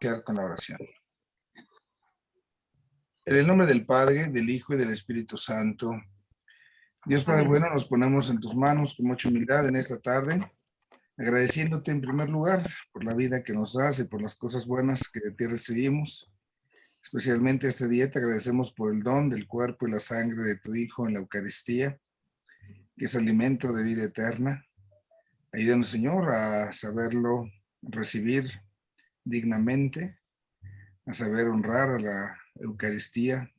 iniciar con la oración. En el nombre del Padre, del Hijo y del Espíritu Santo. Dios Padre bueno, nos ponemos en tus manos con mucha humildad en esta tarde, agradeciéndote en primer lugar por la vida que nos das y por las cosas buenas que de ti recibimos. Especialmente este día te agradecemos por el don del cuerpo y la sangre de tu Hijo en la Eucaristía, que es alimento de vida eterna. Ayúdanos, Señor, a saberlo recibir dignamente, a saber honrar a la Eucaristía,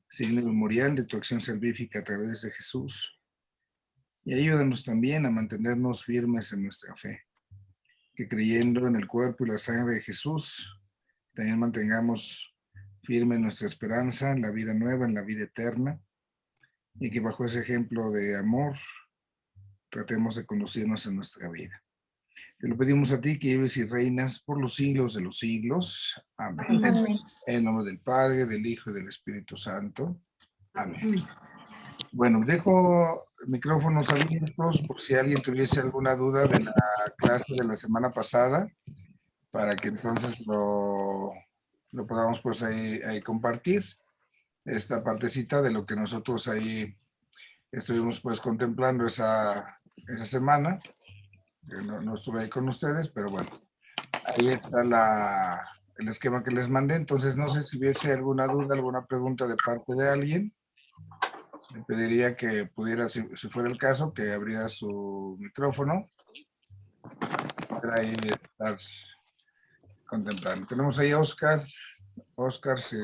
signo memorial de tu acción salvífica a través de Jesús. Y ayúdanos también a mantenernos firmes en nuestra fe, que creyendo en el cuerpo y la sangre de Jesús, también mantengamos firme nuestra esperanza en la vida nueva, en la vida eterna, y que bajo ese ejemplo de amor tratemos de conducirnos en nuestra vida. Te lo pedimos a ti que vives y reinas por los siglos de los siglos. Amén. Amén. En el nombre del Padre, del Hijo y del Espíritu Santo. Amén. Bueno, dejo micrófonos abiertos por si alguien tuviese alguna duda de la clase de la semana pasada, para que entonces lo podamos pues ahí compartir, esta partecita de lo que nosotros ahí estuvimos pues contemplando esa semana. No estuve ahí con ustedes, pero bueno, ahí está el esquema que les mandé. Entonces no sé si hubiese alguna duda, alguna pregunta de parte de alguien. Le pediría que pudiera, si fuera el caso, que abriera su micrófono para ahí estar contemplando. Tenemos ahí a Oscar. Oscar, si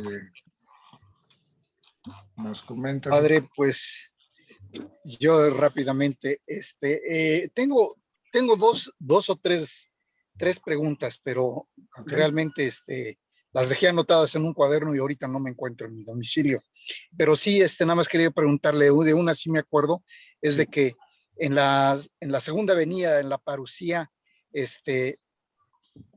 nos comentas. Padre, pues yo rápidamente, tengo dos o tres preguntas, pero realmente las dejé anotadas en un cuaderno y ahorita no me encuentro en mi domicilio. Pero sí, nada más quería preguntarle de una, sí me acuerdo, es de que en la segunda avenida, en la parucía,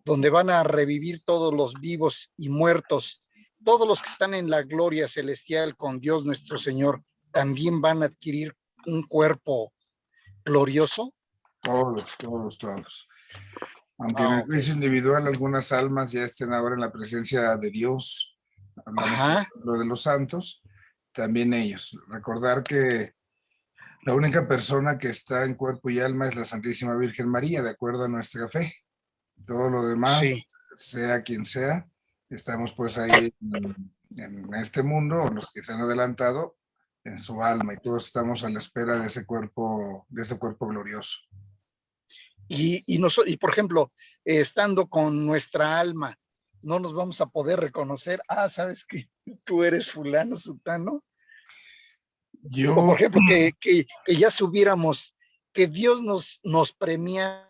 donde van a revivir todos los vivos y muertos, todos los que están en la gloria celestial con Dios nuestro Señor, ¿también van a adquirir un cuerpo glorioso? Todos. Aunque en el juicio individual algunas almas ya estén ahora en la presencia de Dios, hablamos lo de los santos, también ellos. Recordar que la única persona que está en cuerpo y alma es la Santísima Virgen María, de acuerdo a nuestra fe. Todo lo demás, sea quien sea, estamos pues ahí en este mundo, los que se han adelantado, en su alma, y todos estamos a la espera de ese cuerpo glorioso. Y por ejemplo, estando con nuestra alma, no nos vamos a poder reconocer, ¿sabes que tú eres fulano, sutano? O por ejemplo, que ya subiéramos, que Dios nos premiara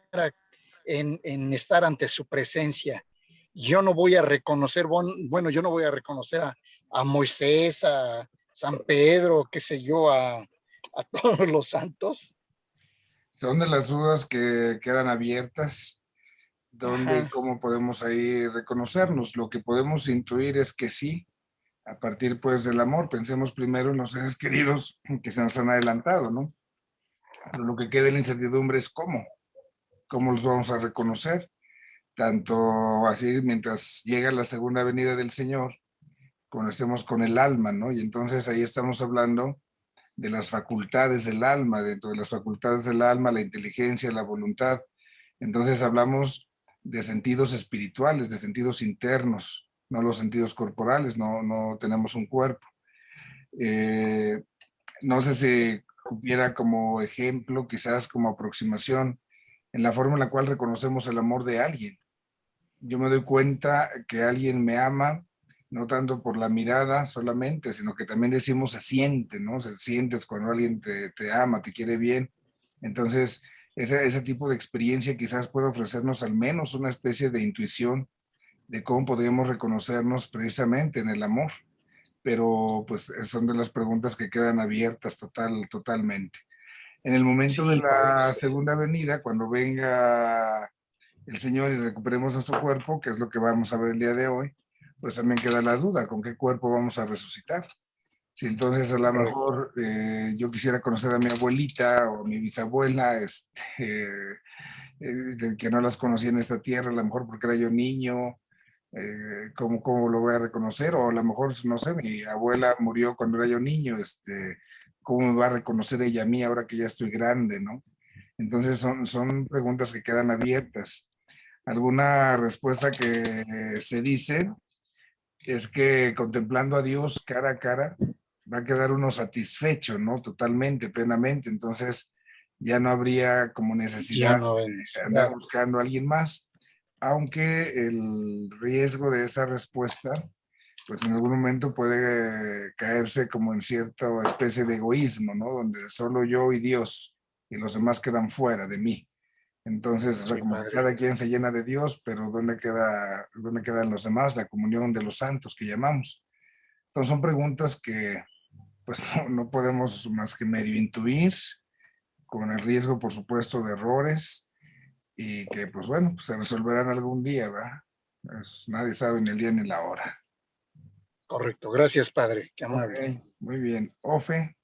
en estar ante su presencia. Yo no voy a reconocer, yo no voy a reconocer a Moisés, a San Pedro, qué sé yo, a todos los santos. Son de las dudas que quedan abiertas, donde y cómo podemos ahí reconocernos. Lo que podemos intuir es que sí, a partir pues del amor. Pensemos primero en los seres queridos que se nos han adelantado, ¿no? Pero lo que queda en la incertidumbre es cómo los vamos a reconocer, tanto así mientras llega la segunda venida del Señor, cuando estemos con el alma, ¿no? Y entonces ahí estamos hablando de las facultades del alma, dentro de las facultades del alma, la inteligencia, la voluntad. Entonces hablamos de sentidos espirituales, de sentidos internos, no los sentidos corporales, no tenemos un cuerpo. No sé si hubiera como ejemplo, quizás como aproximación, en la forma en la cual reconocemos el amor de alguien. Yo me doy cuenta que alguien me ama, no tanto por la mirada solamente, sino que también decimos se siente, ¿no? Se sientes cuando alguien te ama, te quiere bien. Entonces, ese tipo de experiencia quizás puede ofrecernos al menos una especie de intuición de cómo podríamos reconocernos precisamente en el amor. Pero pues son de las preguntas que quedan abiertas totalmente. En el momento de la segunda venida, cuando venga el Señor y recuperemos nuestro cuerpo, que es lo que vamos a ver el día de hoy, pues también queda la duda, ¿con qué cuerpo vamos a resucitar? Si entonces a lo mejor yo quisiera conocer a mi abuelita o a mi bisabuela, que no las conocía en esta tierra, a lo mejor porque era yo niño, ¿Cómo lo voy a reconocer? O a lo mejor, no sé, mi abuela murió cuando era yo niño, ¿cómo me va a reconocer ella a mí ahora que ya estoy grande, ¿no? Entonces son preguntas que quedan abiertas. Alguna respuesta que se dice es que contemplando a Dios cara a cara va a quedar uno satisfecho, ¿no? Totalmente, plenamente. Entonces ya no habría como Ya necesidad no hay de andar necesidad. buscando a alguien más, aunque el riesgo de esa respuesta, pues en algún momento puede caerse como en cierta especie de egoísmo, ¿no? Donde solo yo y Dios y los demás quedan fuera de mí. Entonces, o sea, Sí, como que padre. cada quien se llena de Dios, pero ¿dónde quedan los demás? La comunión de los santos que llamamos. Entonces son preguntas que pues no podemos más que medio intuir, con el riesgo, por supuesto, de errores y que pues bueno, pues, se resolverán algún día, ¿verdad? Pues, nadie sabe ni el día ni la hora. Correcto. Gracias, padre. Qué Ok, amable. muy bien. Ofe,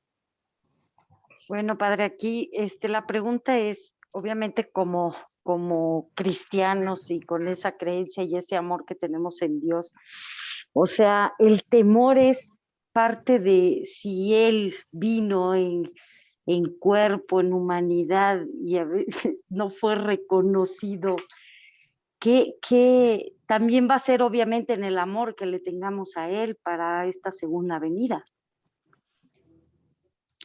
Bueno, padre, aquí la pregunta es, obviamente, como cristianos y con esa creencia y ese amor que tenemos en Dios, o sea, el temor es parte de si Él vino en cuerpo, en humanidad y a veces no fue reconocido, que también va a ser obviamente en el amor que le tengamos a Él para esta segunda venida.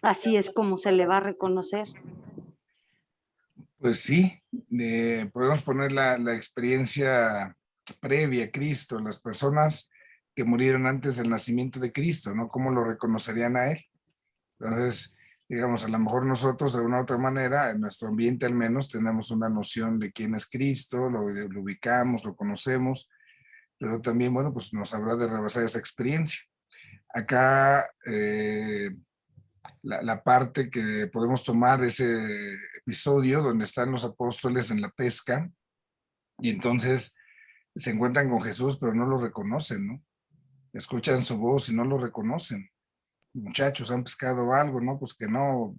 Así es como se le va a reconocer. pues sí, podemos poner la experiencia previa a Cristo, las personas que murieron antes del nacimiento de Cristo, ¿no? ¿Cómo lo reconocerían a Él? Entonces, digamos, a lo mejor nosotros de una u otra manera, en nuestro ambiente al menos, tenemos una noción de quién es Cristo, lo ubicamos, lo conocemos, pero también, bueno, pues nos habrá de rebasar esa experiencia. Acá, la parte que podemos tomar ese episodio donde están los apóstoles en la pesca y entonces se encuentran con Jesús, pero no lo reconocen, ¿no? Escuchan su voz y no lo reconocen. Muchachos, han pescado algo, ¿no? Pues que no,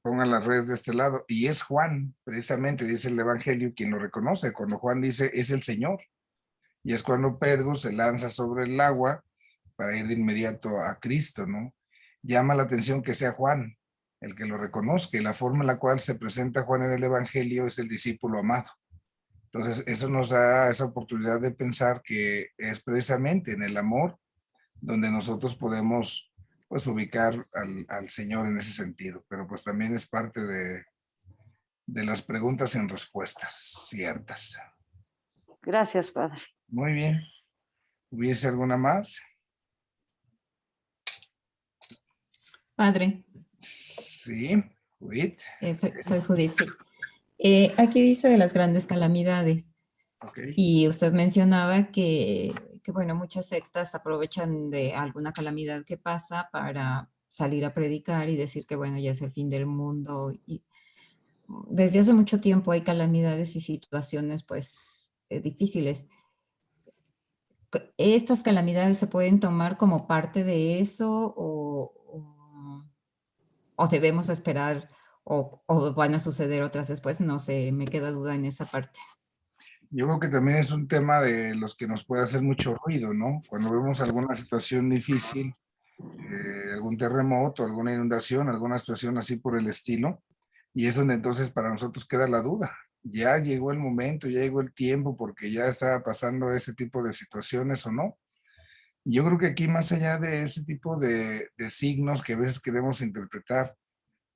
pongan las redes de este lado. Y es Juan, precisamente, dice el Evangelio, quien lo reconoce. Cuando Juan dice, es el Señor. Y es cuando Pedro se lanza sobre el agua para ir de inmediato a Cristo, ¿no? Llama la atención que sea Juan el que lo reconozca y la forma en la cual se presenta Juan en el Evangelio es el discípulo amado. Entonces, eso nos da esa oportunidad de pensar que es precisamente en el amor donde nosotros podemos pues ubicar al Señor en ese sentido, pero pues también es parte de las preguntas en respuestas ciertas. Gracias, padre. Muy bien. ¿Hubiese alguna más? Padre, Sí, Judith. soy Judith, sí. Aquí dice de las grandes calamidades Ok. y usted mencionaba que, bueno, muchas sectas aprovechan de alguna calamidad que pasa para salir a predicar y decir que, bueno, ya es el fin del mundo. Y desde hace mucho tiempo hay calamidades y situaciones, pues, difíciles. ¿Estas calamidades se pueden tomar como parte de eso o debemos esperar o van a suceder otras después? No sé, me queda duda en esa parte. Yo creo que también es un tema de los que nos puede hacer mucho ruido, ¿no? Cuando vemos alguna situación difícil, algún terremoto, alguna inundación, alguna situación así por el estilo, y es donde entonces para nosotros queda la duda. Ya llegó el momento, ya llegó el tiempo, porque ya estaba pasando ese tipo de situaciones o no. Y yo creo que aquí, más allá de ese tipo de signos que a veces queremos interpretar,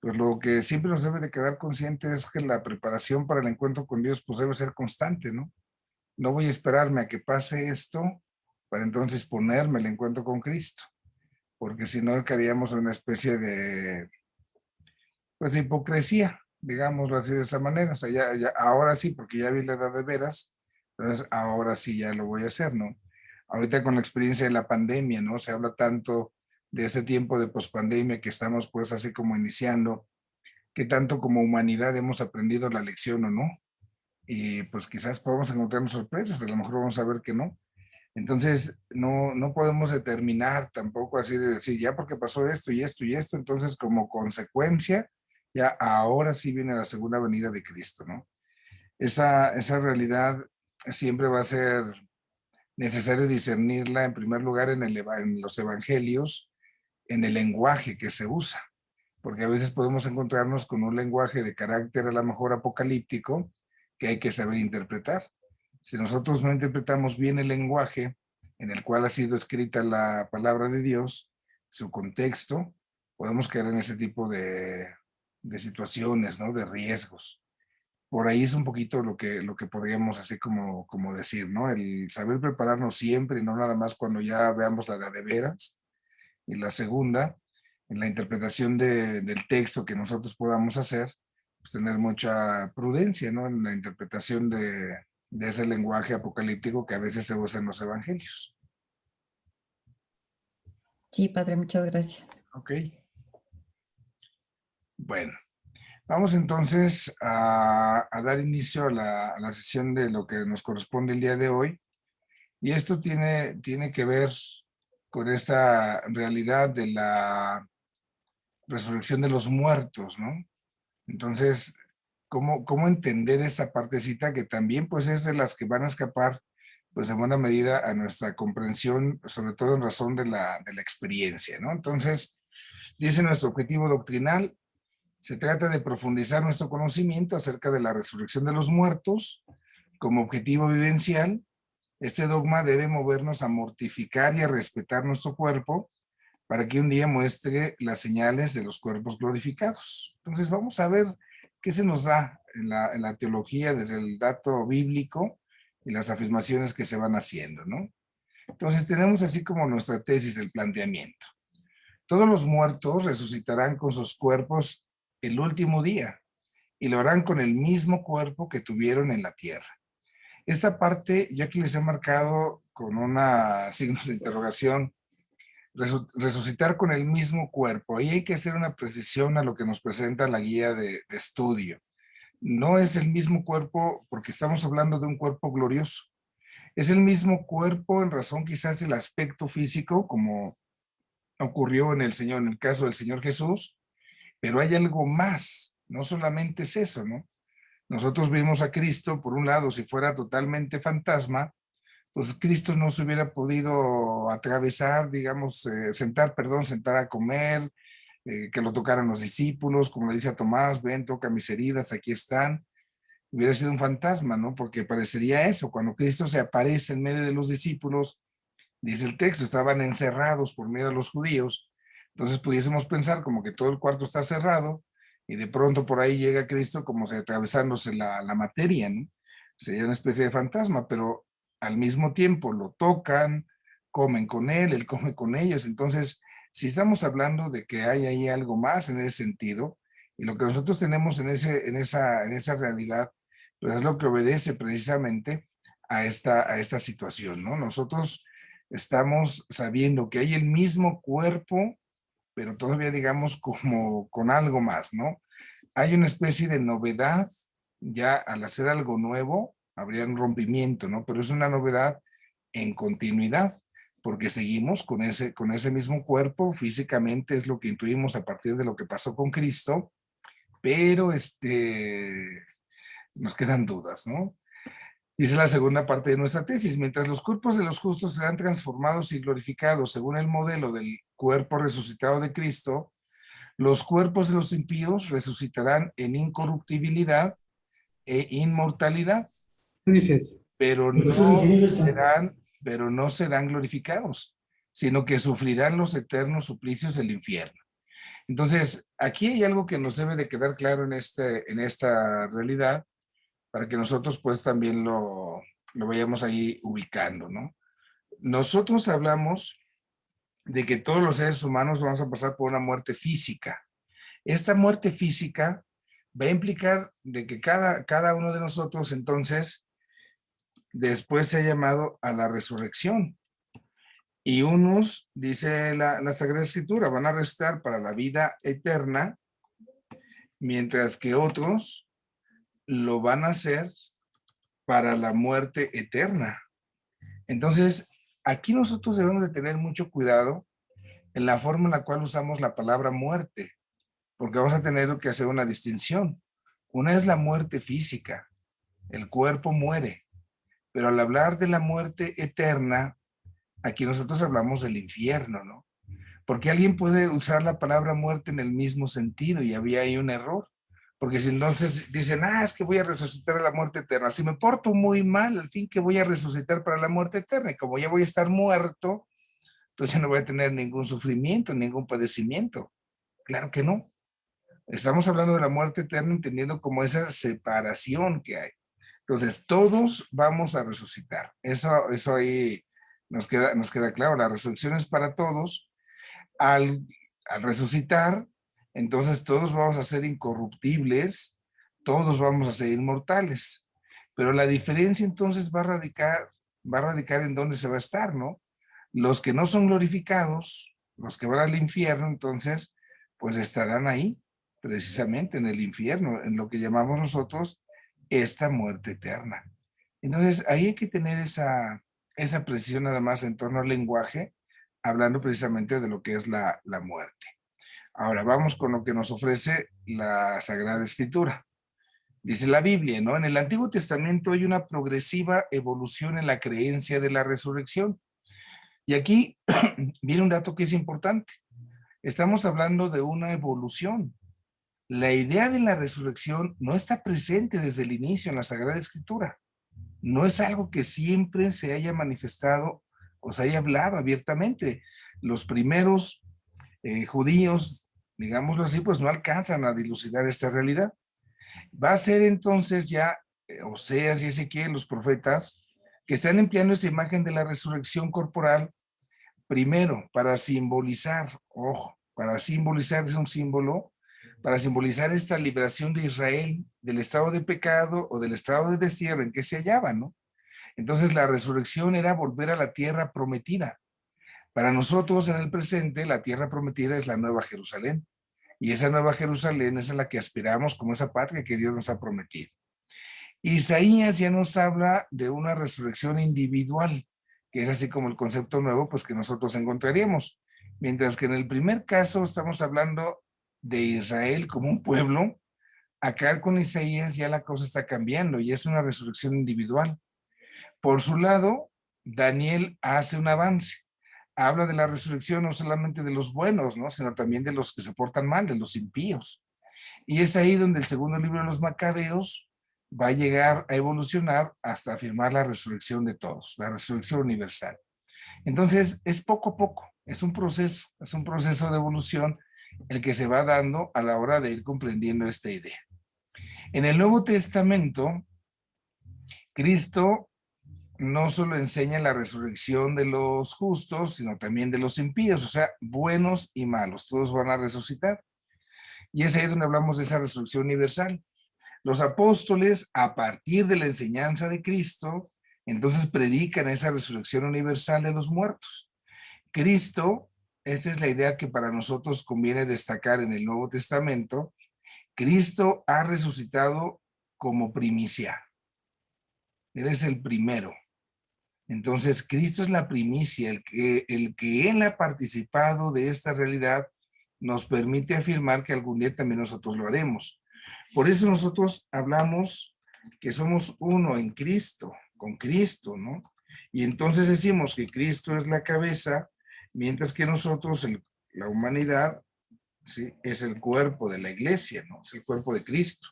pues lo que siempre nos debe de quedar consciente es que la preparación para el encuentro con Dios pues debe ser constante, ¿no? No voy a esperarme a que pase esto para entonces ponerme el encuentro con Cristo, porque si no caeríamos en una especie de, pues, de hipocresía, digámoslo así de esa manera. O sea, ahora sí, porque ya vi la edad de veras, entonces ahora sí ya lo voy a hacer, ¿no? Ahorita con la experiencia de la pandemia, ¿no? Se habla tanto de ese tiempo de pospandemia que estamos pues así como iniciando, que tanto como humanidad hemos aprendido la lección o no. Y pues quizás podamos encontrarnos sorpresas, a lo mejor vamos a ver que no. Entonces, no podemos determinar tampoco así de decir, ya porque pasó esto y esto y esto, entonces como consecuencia, ya ahora sí viene la segunda venida de Cristo, ¿no? Esa realidad siempre va a ser necesario discernirla en primer lugar en los evangelios, en el lenguaje que se usa, porque a veces podemos encontrarnos con un lenguaje de carácter a lo mejor apocalíptico que hay que saber interpretar. Si nosotros no interpretamos bien el lenguaje en el cual ha sido escrita la palabra de Dios, su contexto, podemos caer en ese tipo de situaciones, ¿no? De riesgos. Por ahí es un poquito lo que podríamos así como decir, ¿no? El saber prepararnos siempre y no nada más cuando ya veamos la de veras. Y la segunda, en la interpretación del texto que nosotros podamos hacer, pues tener mucha prudencia, ¿no? En la interpretación de ese lenguaje apocalíptico que a veces se usa en los evangelios. Sí, padre, muchas gracias. Ok. Bueno, vamos entonces a dar inicio a la sesión de lo que nos corresponde el día de hoy. Y esto tiene que ver con esta realidad de la resurrección de los muertos, ¿no? Entonces, ¿cómo entender esta partecita que también pues es de las que van a escapar pues en buena medida a nuestra comprensión, sobre todo en razón de la experiencia, ¿no? Entonces, dice nuestro objetivo doctrinal, se trata de profundizar nuestro conocimiento acerca de la resurrección de los muertos como objetivo vivencial. Este dogma debe movernos a mortificar y a respetar nuestro cuerpo para que un día muestre las señales de los cuerpos glorificados. Entonces vamos a ver qué se nos da en la teología desde el dato bíblico y las afirmaciones que se van haciendo, ¿no? Entonces tenemos así como nuestra tesis, el planteamiento. Todos los muertos resucitarán con sus cuerpos el último día y lo harán con el mismo cuerpo que tuvieron en la tierra. Esta parte yo aquí les he marcado con una signos de interrogación, resucitar con el mismo cuerpo. Ahí hay que hacer una precisión a lo que nos presenta la guía de estudio. No es el mismo cuerpo porque estamos hablando de un cuerpo glorioso. Es el mismo cuerpo en razón quizás del aspecto físico, como ocurrió en el caso del Señor Jesús, pero hay algo más, no solamente es eso, ¿no? Nosotros vimos a Cristo, por un lado, si fuera totalmente fantasma, pues Cristo no se hubiera podido atravesar, digamos, sentar a comer, que lo tocaran los discípulos, como le dice a Tomás, ven, toca mis heridas, aquí están. Hubiera sido un fantasma, ¿no? Porque parecería eso, cuando Cristo se aparece en medio de los discípulos, dice el texto, estaban encerrados por miedo a los judíos, entonces pudiésemos pensar como que todo el cuarto está cerrado y de pronto por ahí llega Cristo como si atravesándose la materia, ¿no? Sería una especie de fantasma, pero al mismo tiempo lo tocan, comen con él come con ellos. Entonces, si estamos hablando de que hay ahí algo más en ese sentido, y lo que nosotros tenemos en esa realidad, pues es lo que obedece precisamente a esta situación, ¿no? Nosotros estamos sabiendo que hay el mismo cuerpo, pero todavía digamos como con algo más, ¿no? Hay una especie de novedad, ya al hacer algo nuevo, habría un rompimiento, ¿no? Pero es una novedad en continuidad, porque seguimos con ese mismo cuerpo, físicamente es lo que intuimos a partir de lo que pasó con Cristo, pero nos quedan dudas, ¿no? Dice la segunda parte de nuestra tesis, mientras los cuerpos de los justos serán transformados y glorificados según el modelo del cuerpo resucitado de Cristo, los cuerpos de los impíos resucitarán en incorruptibilidad e inmortalidad, Dices, pero no serán glorificados, sino que sufrirán los eternos suplicios del infierno. Entonces, aquí hay algo que nos debe de quedar claro en esta realidad, para que nosotros pues también lo vayamos ahí ubicando, ¿no? Nosotros hablamos de que todos los seres humanos vamos a pasar por una muerte física. Esta muerte física va a implicar de que cada uno de nosotros entonces después se ha llamado a la resurrección. Y unos, dice la Sagrada Escritura, van a resucitar para la vida eterna, mientras que otros lo van a hacer para la muerte eterna. Entonces, aquí nosotros debemos de tener mucho cuidado en la forma en la cual usamos la palabra muerte, porque vamos a tener que hacer una distinción. Una es la muerte física, el cuerpo muere, Pero al hablar de la muerte eterna, aquí nosotros hablamos del infierno, ¿no? Porque alguien puede usar la palabra muerte en el mismo sentido y había ahí un error. Porque si entonces dicen, es que voy a resucitar a la muerte eterna. Si me porto muy mal, al fin que voy a resucitar para la muerte eterna. Y como ya voy a estar muerto, entonces ya no voy a tener ningún sufrimiento, ningún padecimiento. Claro que no. Estamos hablando de la muerte eterna entendiendo como esa separación que hay. Entonces, todos vamos a resucitar. Eso ahí nos queda claro. La resurrección es para todos. Al resucitar, entonces todos vamos a ser incorruptibles, todos vamos a ser inmortales. Pero la diferencia entonces va a radicar en dónde se va a estar, ¿no? Los que no son glorificados, los que van al infierno, entonces, pues estarán ahí, precisamente en el infierno, en lo que llamamos nosotros esta muerte eterna. Entonces, ahí hay que tener esa precisión nada más en torno al lenguaje, hablando precisamente de lo que es la muerte. Ahora vamos con lo que nos ofrece la Sagrada Escritura. Dice la Biblia, ¿no? En el Antiguo Testamento hay una progresiva evolución en la creencia de la resurrección. Y aquí viene un dato que es importante. Estamos hablando de una evolución. La idea de la resurrección no está presente desde el inicio en la Sagrada Escritura. No es algo que siempre se haya manifestado o se haya hablado abiertamente. Los primeros judíos, digámoslo así, pues no alcanzan a dilucidar esta realidad. Va a ser entonces ya Oseas y Ezequiel, los profetas, que están empleando esa imagen de la resurrección corporal, primero para simbolizar, ojo, para simbolizar, es un símbolo, para simbolizar esta liberación de Israel del estado de pecado o del estado de destierro en que se hallaba, ¿no? Entonces la resurrección era volver a la tierra prometida. Para nosotros en el presente, la tierra prometida es la Nueva Jerusalén. Y esa Nueva Jerusalén es a la que aspiramos como esa patria que Dios nos ha prometido. Isaías ya nos habla de una resurrección individual, que es así como el concepto nuevo, pues que nosotros encontraríamos. Mientras que en el primer caso estamos hablando de Israel como un pueblo, acá con Isaías ya la cosa está cambiando y es una resurrección individual. Por su lado, Daniel hace un avance. Habla de la resurrección no solamente de los buenos, ¿no? Sino también de los que se portan mal, de los impíos. Y es ahí donde el segundo libro de los Macabeos va a llegar a evolucionar hasta afirmar la resurrección de todos, la resurrección universal. Entonces, es poco a poco, es un proceso de evolución el que se va dando a la hora de ir comprendiendo esta idea. En el Nuevo Testamento, Cristo no solo enseña la resurrección de los justos, sino también de los impíos, o sea, buenos y malos, todos van a resucitar. Y es ahí donde hablamos de esa resurrección universal. Los apóstoles, a partir de la enseñanza de Cristo, entonces predican esa resurrección universal de los muertos. Cristo, esta es la idea que para nosotros conviene destacar en el Nuevo Testamento, Cristo ha resucitado como primicia. Él es el primero. Entonces, Cristo es la primicia, el que Él ha participado de esta realidad nos permite afirmar que algún día también nosotros lo haremos. Por eso nosotros hablamos que somos uno en Cristo, con Cristo, ¿no? Y entonces decimos que Cristo es la cabeza, mientras que nosotros, la humanidad, ¿sí? Es el cuerpo de la iglesia, ¿no? Es el cuerpo de Cristo.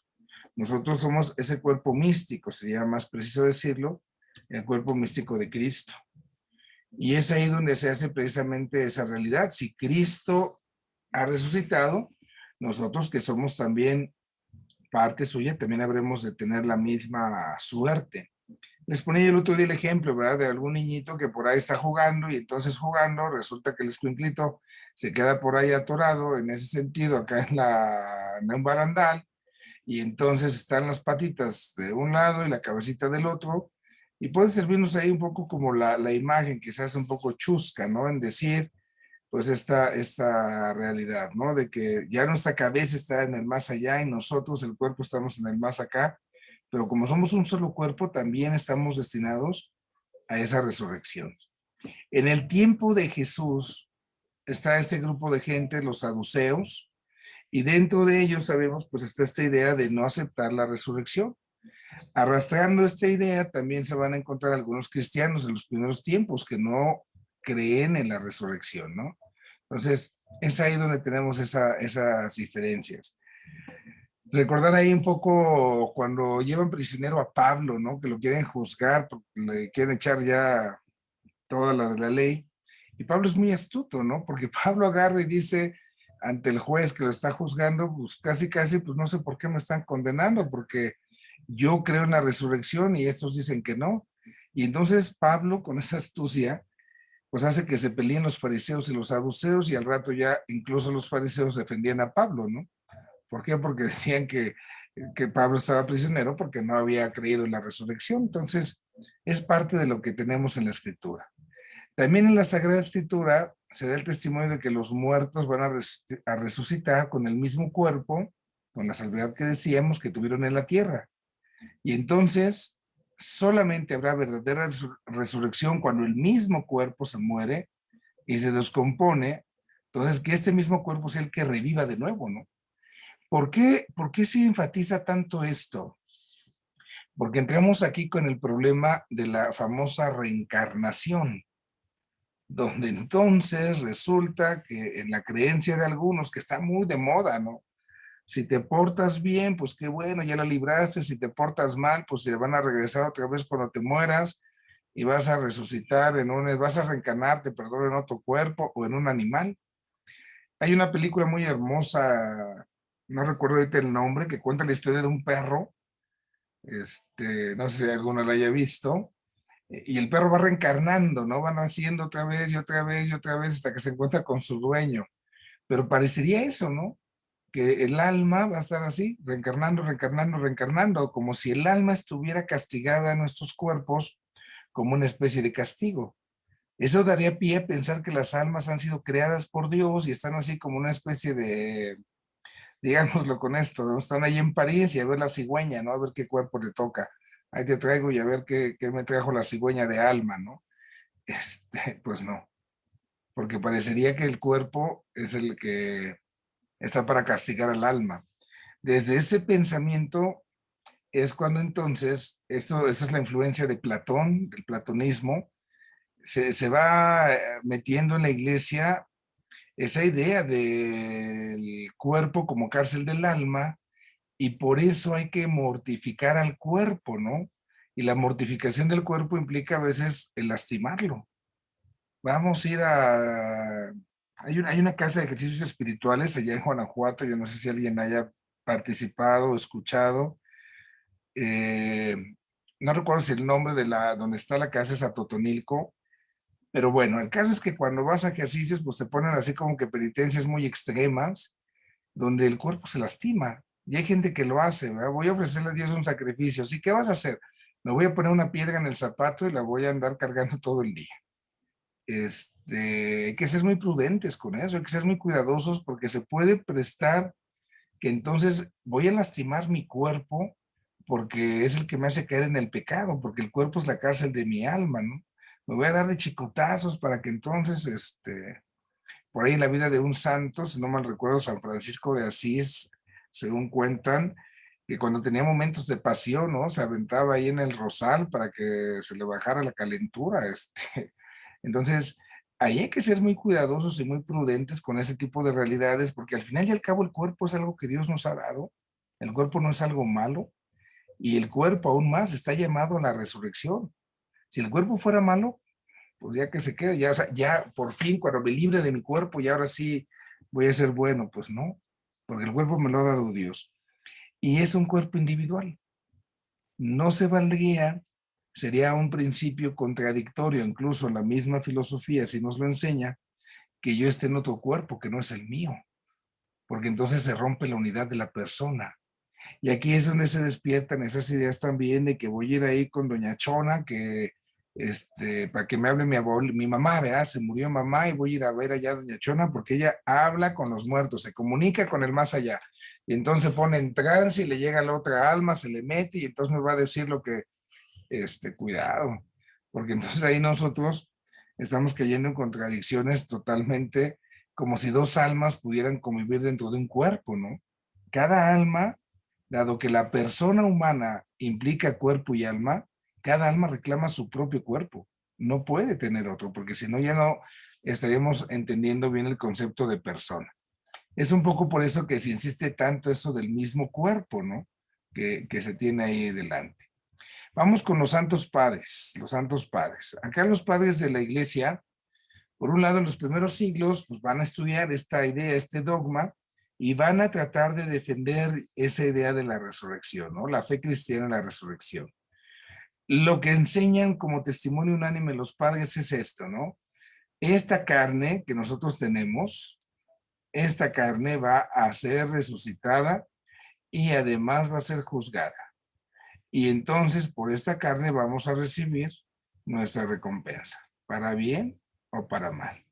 Nosotros somos ese cuerpo místico, sería más preciso decirlo, el cuerpo místico de Cristo. Y es ahí donde se hace precisamente esa realidad. Si Cristo ha resucitado, nosotros que somos también parte suya, también habremos de tener la misma suerte. Les ponía el otro día el ejemplo, ¿verdad? De algún niñito que por ahí está jugando y entonces jugando resulta que el escuinclito se queda por ahí atorado en ese sentido acá en un barandal y entonces están las patitas de un lado y la cabecita del otro y puede servirnos ahí un poco como la imagen que se hace un poco chusca, ¿no? En decir, pues esta realidad, ¿no? De que ya nuestra cabeza está en el más allá y nosotros, el cuerpo, estamos en el más acá, pero como somos un solo cuerpo, también estamos destinados a esa resurrección. En el tiempo de Jesús está este grupo de gente, los saduceos, y dentro de ellos sabemos, pues está esta idea de no aceptar la resurrección. Arrastrando esta idea, también se van a encontrar algunos cristianos en los primeros tiempos que no creen en la resurrección, ¿no? Entonces, es ahí donde tenemos esas diferencias. Recordar ahí un poco cuando llevan prisionero a Pablo, ¿no? Que lo quieren juzgar, porque le quieren echar ya toda la de la ley. Y Pablo es muy astuto, ¿no? Porque Pablo agarra y dice ante el juez que lo está juzgando, pues casi, pues no sé por qué me están condenando, porque yo creo en la resurrección y estos dicen que no. Y entonces Pablo, con esa astucia, pues hace que se peleen los fariseos y los saduceos, y al rato ya incluso los fariseos defendían a Pablo, ¿no? ¿Por qué? Porque decían que Pablo estaba prisionero porque no había creído en la resurrección. Entonces, es parte de lo que tenemos en la Escritura. También en la Sagrada Escritura se da el testimonio de que los muertos van a resucitar con el mismo cuerpo, con la salvedad que decíamos que tuvieron en la tierra. Y entonces, solamente habrá verdadera resurrección cuando el mismo cuerpo se muere y se descompone. Entonces, que este mismo cuerpo sea el que reviva de nuevo, ¿no? ¿Por qué se enfatiza tanto esto? Porque entramos aquí con el problema de la famosa reencarnación, donde entonces resulta que en la creencia de algunos, que está muy de moda, ¿no? Si te portas bien, pues qué bueno, ya la libraste. Si te portas mal, pues te van a regresar otra vez cuando te mueras y vas a resucitar vas a reencarnarte, perdón, en otro cuerpo o en un animal. Hay una película muy hermosa, no recuerdo ahorita el nombre, que cuenta la historia de un perro. No sé si alguno la haya visto. Y el perro va reencarnando, ¿no? Van haciendo otra vez y otra vez y otra vez hasta que se encuentra con su dueño. Pero parecería eso, ¿no? Que el alma va a estar así, reencarnando, reencarnando, reencarnando, como si el alma estuviera castigada en nuestros cuerpos como una especie de castigo. Eso daría pie a pensar que las almas han sido creadas por Dios y están así como una especie de, digámoslo con esto, ¿no? Están ahí en París y a ver la cigüeña, ¿no? A ver qué cuerpo le toca. Ahí te traigo y a ver qué me trajo la cigüeña de alma, ¿no? Pues no, porque parecería que el cuerpo es el que está para castigar al alma. Desde ese pensamiento es cuando entonces, esa es la influencia de Platón, del platonismo, se va metiendo en la iglesia esa idea del cuerpo como cárcel del alma, y por eso hay que mortificar al cuerpo, ¿no? Y la mortificación del cuerpo implica a veces el lastimarlo. Vamos a ir a... hay una casa de ejercicios espirituales allá en Guanajuato, yo no sé si alguien haya participado o escuchado. eh, no recuerdo si el nombre de donde está la casa es Atotonilco, pero bueno, el caso es que cuando vas a ejercicios, pues te ponen así como que penitencias muy extremas, donde el cuerpo se lastima. Y hay gente que lo hace, ¿verdad? Voy a ofrecerle a Dios un sacrificio. ¿Sí? ¿Qué vas a hacer? Me voy a poner una piedra en el zapato y la voy a andar cargando todo el día. Hay que ser muy prudentes con eso, hay que ser muy cuidadosos porque se puede prestar que entonces voy a lastimar mi cuerpo porque es el que me hace caer en el pecado, porque el cuerpo es la cárcel de mi alma, ¿no? Me voy a dar de chicotazos para que entonces, por ahí en la vida de un santo, si no mal recuerdo, San Francisco de Asís, según cuentan, que cuando tenía momentos de pasión, ¿no? Se aventaba ahí en el rosal para que se le bajara la calentura, Entonces, ahí hay que ser muy cuidadosos y muy prudentes con ese tipo de realidades, porque al final y al cabo el cuerpo es algo que Dios nos ha dado, el cuerpo no es algo malo, y el cuerpo aún más está llamado a la resurrección. Si el cuerpo fuera malo, pues ya que se quede, ya, o sea, ya por fin cuando me libre de mi cuerpo y ahora sí voy a ser bueno, pues no, porque el cuerpo me lo ha dado Dios. Y es un cuerpo individual. No se valdría, sería un principio contradictorio, incluso la misma filosofía, si nos lo enseña, que yo esté en otro cuerpo que no es el mío, porque entonces se rompe la unidad de la persona. Y aquí es donde se despiertan esas ideas también de que voy a ir ahí con doña Chona, que para que me hable mi mamá, ¿verdad? Se murió mamá y voy a ir a ver allá a doña Chona porque ella habla con los muertos, se comunica con el más allá. Y entonces pone en trance y le llega a la otra alma, se le mete y entonces me va a decir lo que, cuidado, porque entonces ahí nosotros estamos cayendo en contradicciones totalmente, como si dos almas pudieran convivir dentro de un cuerpo, ¿no? Cada alma, dado que la persona humana implica cuerpo y alma, cada alma reclama su propio cuerpo. No puede tener otro, porque si no ya no estaríamos entendiendo bien el concepto de persona. Es un poco por eso que se insiste tanto eso del mismo cuerpo, ¿no? Que se tiene ahí delante. Vamos con los santos padres, los santos padres. Acá los padres de la iglesia, por un lado, en los primeros siglos, pues van a estudiar esta idea, este dogma, y van a tratar de defender esa idea de la resurrección, ¿no? La fe cristiana en la resurrección. Lo que enseñan como testimonio unánime los padres es esto, ¿no? Esta carne que nosotros tenemos, esta carne va a ser resucitada y además va a ser juzgada. Y entonces por esta carne vamos a recibir nuestra recompensa, para bien o para mal.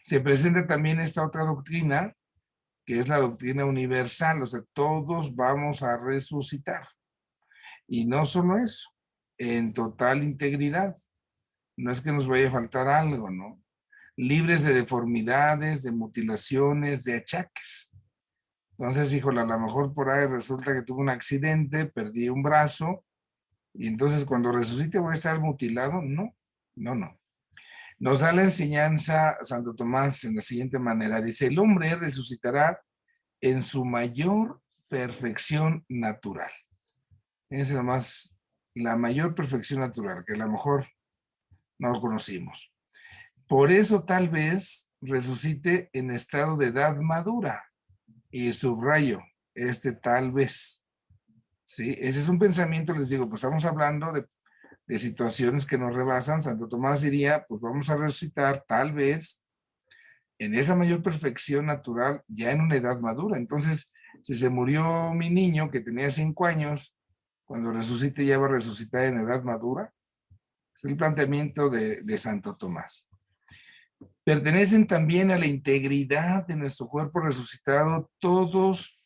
Se presenta también esta otra doctrina, que es la doctrina universal, o sea, todos vamos a resucitar. Y no solo eso, en total integridad. No es que nos vaya a faltar algo, ¿no? Libres de deformidades, de mutilaciones, de achaques. Entonces, híjole, a lo mejor por ahí resulta que tuve un accidente, perdí un brazo, y entonces cuando resucite voy a estar mutilado. No, no, no. Nos da la enseñanza Santo Tomás en la siguiente manera. Dice, el hombre resucitará en su mayor perfección natural. Es nomás la mayor perfección natural, que a lo mejor no lo conocimos. Por eso tal vez resucite en estado de edad madura. Y subrayo, tal vez. ¿Sí? Ese es un pensamiento, les digo, pues estamos hablando de situaciones que nos rebasan. Santo Tomás diría, pues vamos a resucitar tal vez en esa mayor perfección natural ya en una edad madura. Entonces, si se murió mi niño que tenía 5 años, cuando resucite ya va a resucitar en edad madura. Es el planteamiento de Santo Tomás. Pertenecen también a la integridad de nuestro cuerpo resucitado todos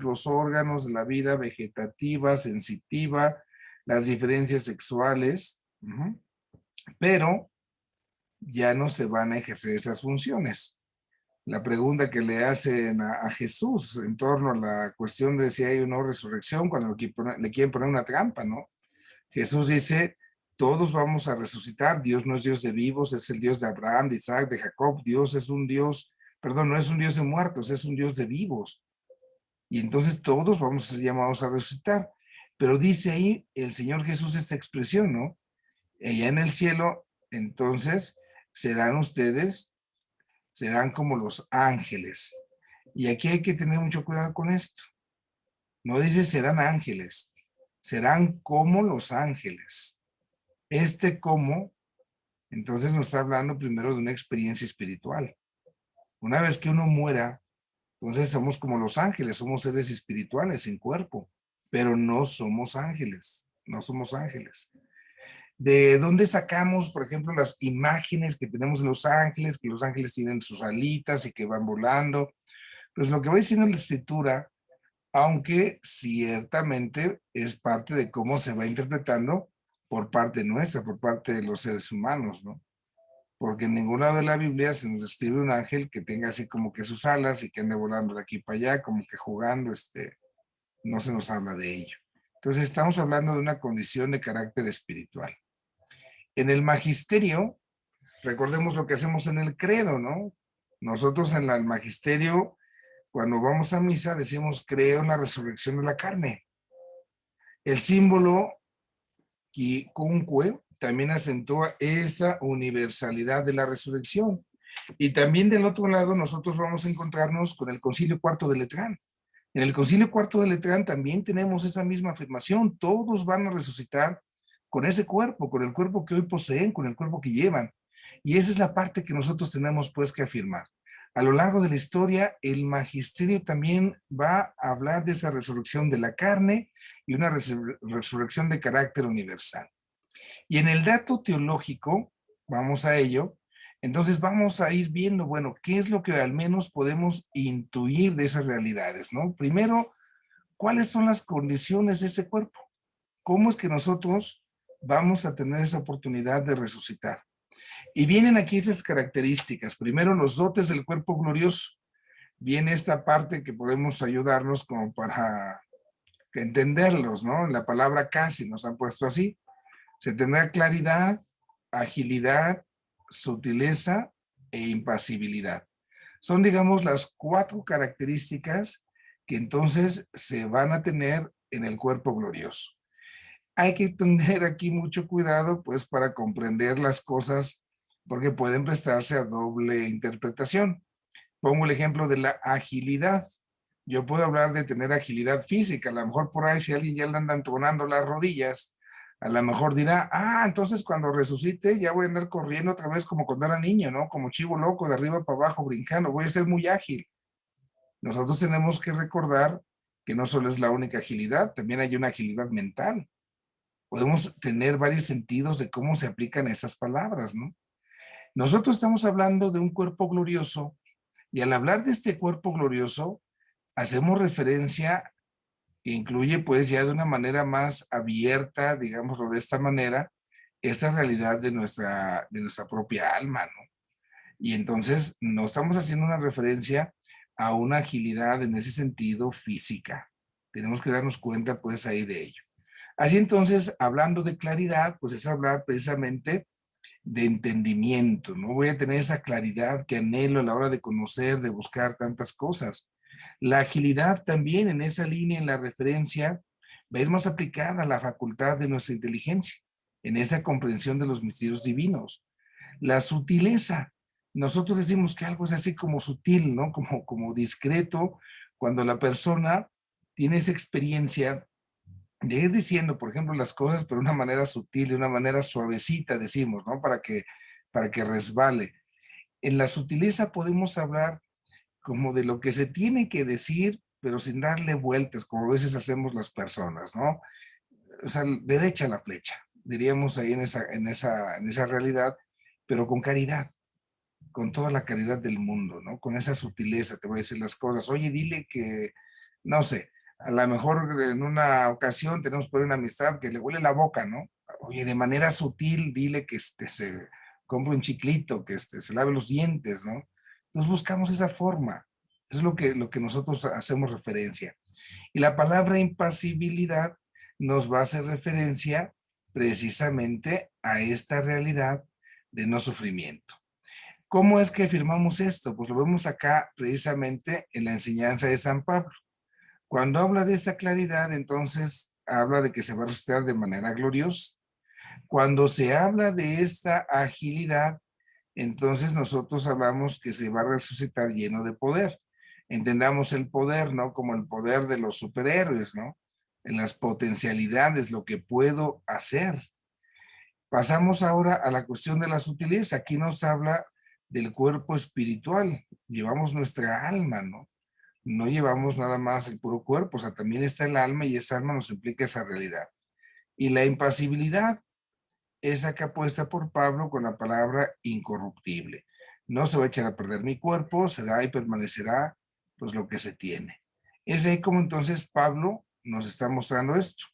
los órganos de la vida vegetativa, sensitiva, las diferencias sexuales, pero ya no se van a ejercer esas funciones. La pregunta que le hacen a Jesús en torno a la cuestión de si hay o no resurrección, cuando le quieren poner una trampa, ¿no? Jesús dice, todos vamos a resucitar. Dios no es Dios de vivos, es el Dios de Abraham, de Isaac, de Jacob. Dios es un Dios, perdón, no es un Dios de muertos, es un Dios de vivos. Y entonces todos vamos a ser llamados a resucitar. Pero dice ahí el Señor Jesús esta expresión, ¿no? Allá en el cielo, entonces, serán ustedes, serán como los ángeles. Y aquí hay que tener mucho cuidado con esto. No dice serán ángeles, serán como los ángeles. Como, entonces nos está hablando primero de una experiencia espiritual. Una vez que uno muera, entonces somos como los ángeles, somos seres espirituales en cuerpo, pero no somos ángeles, no somos ángeles. ¿De dónde sacamos, por ejemplo, las imágenes que tenemos de los ángeles, que los ángeles tienen sus alitas y que van volando? Pues lo que va diciendo la escritura, aunque ciertamente es parte de cómo se va interpretando por parte nuestra, por parte de los seres humanos, ¿no? Porque en ningún lado de la Biblia se nos describe un ángel que tenga así como que sus alas y que ande volando de aquí para allá, como que jugando, no se nos habla de ello. Entonces estamos hablando de una condición de carácter espiritual. En el magisterio, recordemos lo que hacemos en el credo, ¿no? Nosotros en el magisterio, cuando vamos a misa, decimos creo en la resurrección de la carne. El símbolo quicunque también acentúa esa universalidad de la resurrección. Y también del otro lado nosotros vamos a encontrarnos con el Concilio Cuarto de Letrán. En el Concilio Cuarto de Letrán también tenemos esa misma afirmación. Todos van a resucitar con ese cuerpo, con el cuerpo que hoy poseen, con el cuerpo que llevan. Y esa es la parte que nosotros tenemos pues que afirmar. A lo largo de la historia, el magisterio también va a hablar de esa resurrección de la carne y una resurrección de carácter universal. Y en el dato teológico, vamos a ello, entonces vamos a ir viendo, bueno, qué es lo que al menos podemos intuir de esas realidades, ¿no? Primero, ¿cuáles son las condiciones de ese cuerpo? ¿Cómo es que nosotros vamos a tener esa oportunidad de resucitar? Y vienen aquí esas características. Primero, los dotes del cuerpo glorioso. Viene esta parte que podemos ayudarnos como para que entenderlos, ¿no? La palabra casi nos han puesto así. Se tendrá claridad, agilidad, sutileza e impasibilidad. Son, digamos, las 4 características que entonces se van a tener en el cuerpo glorioso. Hay que tener aquí mucho cuidado, pues, para comprender las cosas, porque pueden prestarse a doble interpretación. Pongo el ejemplo de la agilidad. Yo puedo hablar de tener agilidad física. A lo mejor por ahí, si alguien ya le anda entonando las rodillas, a lo mejor dirá, entonces cuando resucite ya voy a andar corriendo otra vez como cuando era niño, ¿no? Como chivo loco, de arriba para abajo, brincando. Voy a ser muy ágil. Nosotros tenemos que recordar que no solo es la única agilidad, también hay una agilidad mental. Podemos tener varios sentidos de cómo se aplican esas palabras, ¿no? Nosotros estamos hablando de un cuerpo glorioso y al hablar de este cuerpo glorioso, hacemos referencia que incluye pues ya de una manera más abierta, digámoslo de esta manera, esa realidad de nuestra propia alma, ¿no? Y entonces no estamos haciendo una referencia a una agilidad en ese sentido física. Tenemos que darnos cuenta pues ahí de ello. Así entonces, hablando de claridad, pues es hablar precisamente de entendimiento, ¿no? Voy a tener esa claridad que anhelo a la hora de conocer, de buscar tantas cosas. La agilidad también en esa línea, en la referencia, va a ir más aplicada a la facultad de nuestra inteligencia, en esa comprensión de los misterios divinos. La sutileza, nosotros decimos que algo es así como sutil, ¿no? Como discreto, cuando la persona tiene esa experiencia de ir diciendo, por ejemplo, las cosas, pero de una manera sutil, de una manera suavecita, decimos, ¿no? Para que resbale. En la sutileza podemos hablar como de lo que se tiene que decir, pero sin darle vueltas, como a veces hacemos las personas, ¿no? O sea, derecha la flecha, diríamos ahí en esa realidad, pero con caridad, con toda la caridad del mundo, ¿no? Con esa sutileza te voy a decir las cosas. Oye, dile que, no sé, a lo mejor en una ocasión tenemos por una amistad que le huele la boca, ¿no? Oye, de manera sutil, dile que se compre un chiclito, que se lave los dientes, ¿no? Entonces buscamos esa forma. Eso es lo que nosotros hacemos referencia. Y la palabra impasibilidad nos va a hacer referencia precisamente a esta realidad de no sufrimiento. ¿Cómo es que afirmamos esto? Pues lo vemos acá precisamente en la enseñanza de San Pablo. Cuando habla de esta claridad, entonces habla de que se va a resucitar de manera gloriosa. Cuando se habla de esta agilidad, entonces nosotros hablamos que se va a resucitar lleno de poder. Entendamos el poder, ¿no? Como el poder de los superhéroes, ¿no? En las potencialidades, lo que puedo hacer. Pasamos ahora a la cuestión de la sutileza. Aquí nos habla del cuerpo espiritual. Llevamos nuestra alma, ¿no? No llevamos nada más el puro cuerpo, o sea, también está el alma y esa alma nos implica esa realidad. Y la impasibilidad es acá puesta por Pablo con la palabra incorruptible. No se va a echar a perder mi cuerpo, será y permanecerá pues lo que se tiene. Es ahí como entonces Pablo nos está mostrando esto.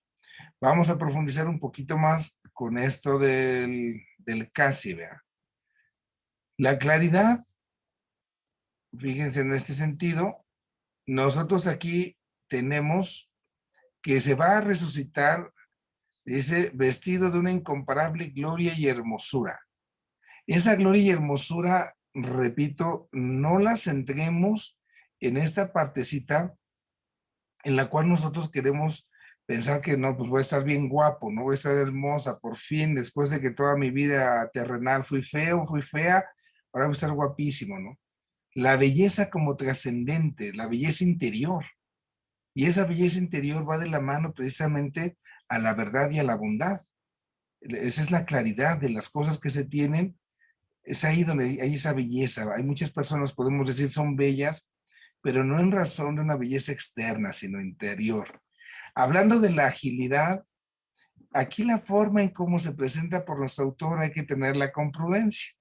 Vamos a profundizar un poquito más con esto del casi, vea. La claridad, fíjense en este sentido, nosotros aquí tenemos que se va a resucitar, dice, vestido de una incomparable gloria y hermosura. Esa gloria y hermosura, repito, no la centremos en esta partecita en la cual nosotros queremos pensar que no, pues voy a estar bien guapo, no voy a estar hermosa, por fin, después de que toda mi vida terrenal fui feo, fui fea, ahora voy a estar guapísimo, ¿no? La belleza como trascendente, la belleza interior. Y esa belleza interior va de la mano precisamente a la verdad y a la bondad. Esa es la claridad de las cosas que se tienen. Es ahí donde hay esa belleza. Hay muchas personas, podemos decir, son bellas, pero no en razón de una belleza externa, sino interior. Hablando de la agilidad, aquí la forma en cómo se presenta por nuestro autor hay que tenerla con prudencia.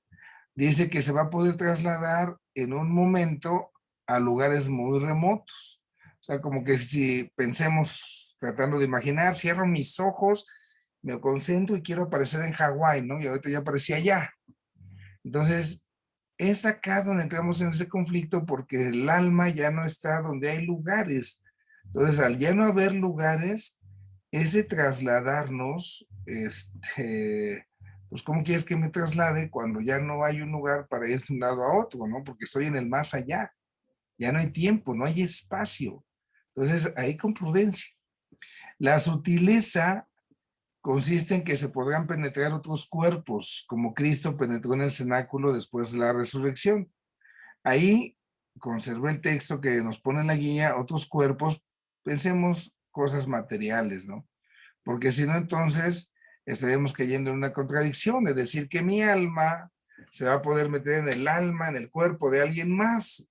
Dice que se va a poder trasladar en un momento a lugares muy remotos. O sea, como que si pensemos, tratando de imaginar, cierro mis ojos, me concentro y quiero aparecer en Hawái, ¿no? Y ahorita ya aparecí allá. Entonces, es acá donde entramos en ese conflicto porque el alma ya no está donde hay lugares, Entonces, al ya no haber lugares, ese trasladarnos, pues ¿cómo quieres que me traslade cuando ya no hay un lugar para ir de un lado a otro, ¿no? Porque estoy en el más allá, ya no hay tiempo, no hay espacio. Entonces, ahí con prudencia. La sutileza consiste en que se podrán penetrar otros cuerpos, como Cristo penetró en el cenáculo después de la resurrección. Ahí conservé el texto que nos pone en la guía, otros cuerpos, pensemos cosas materiales, ¿no? Porque si no, entonces estaríamos cayendo en una contradicción, es decir, que mi alma se va a poder meter en el alma, en el cuerpo de alguien más.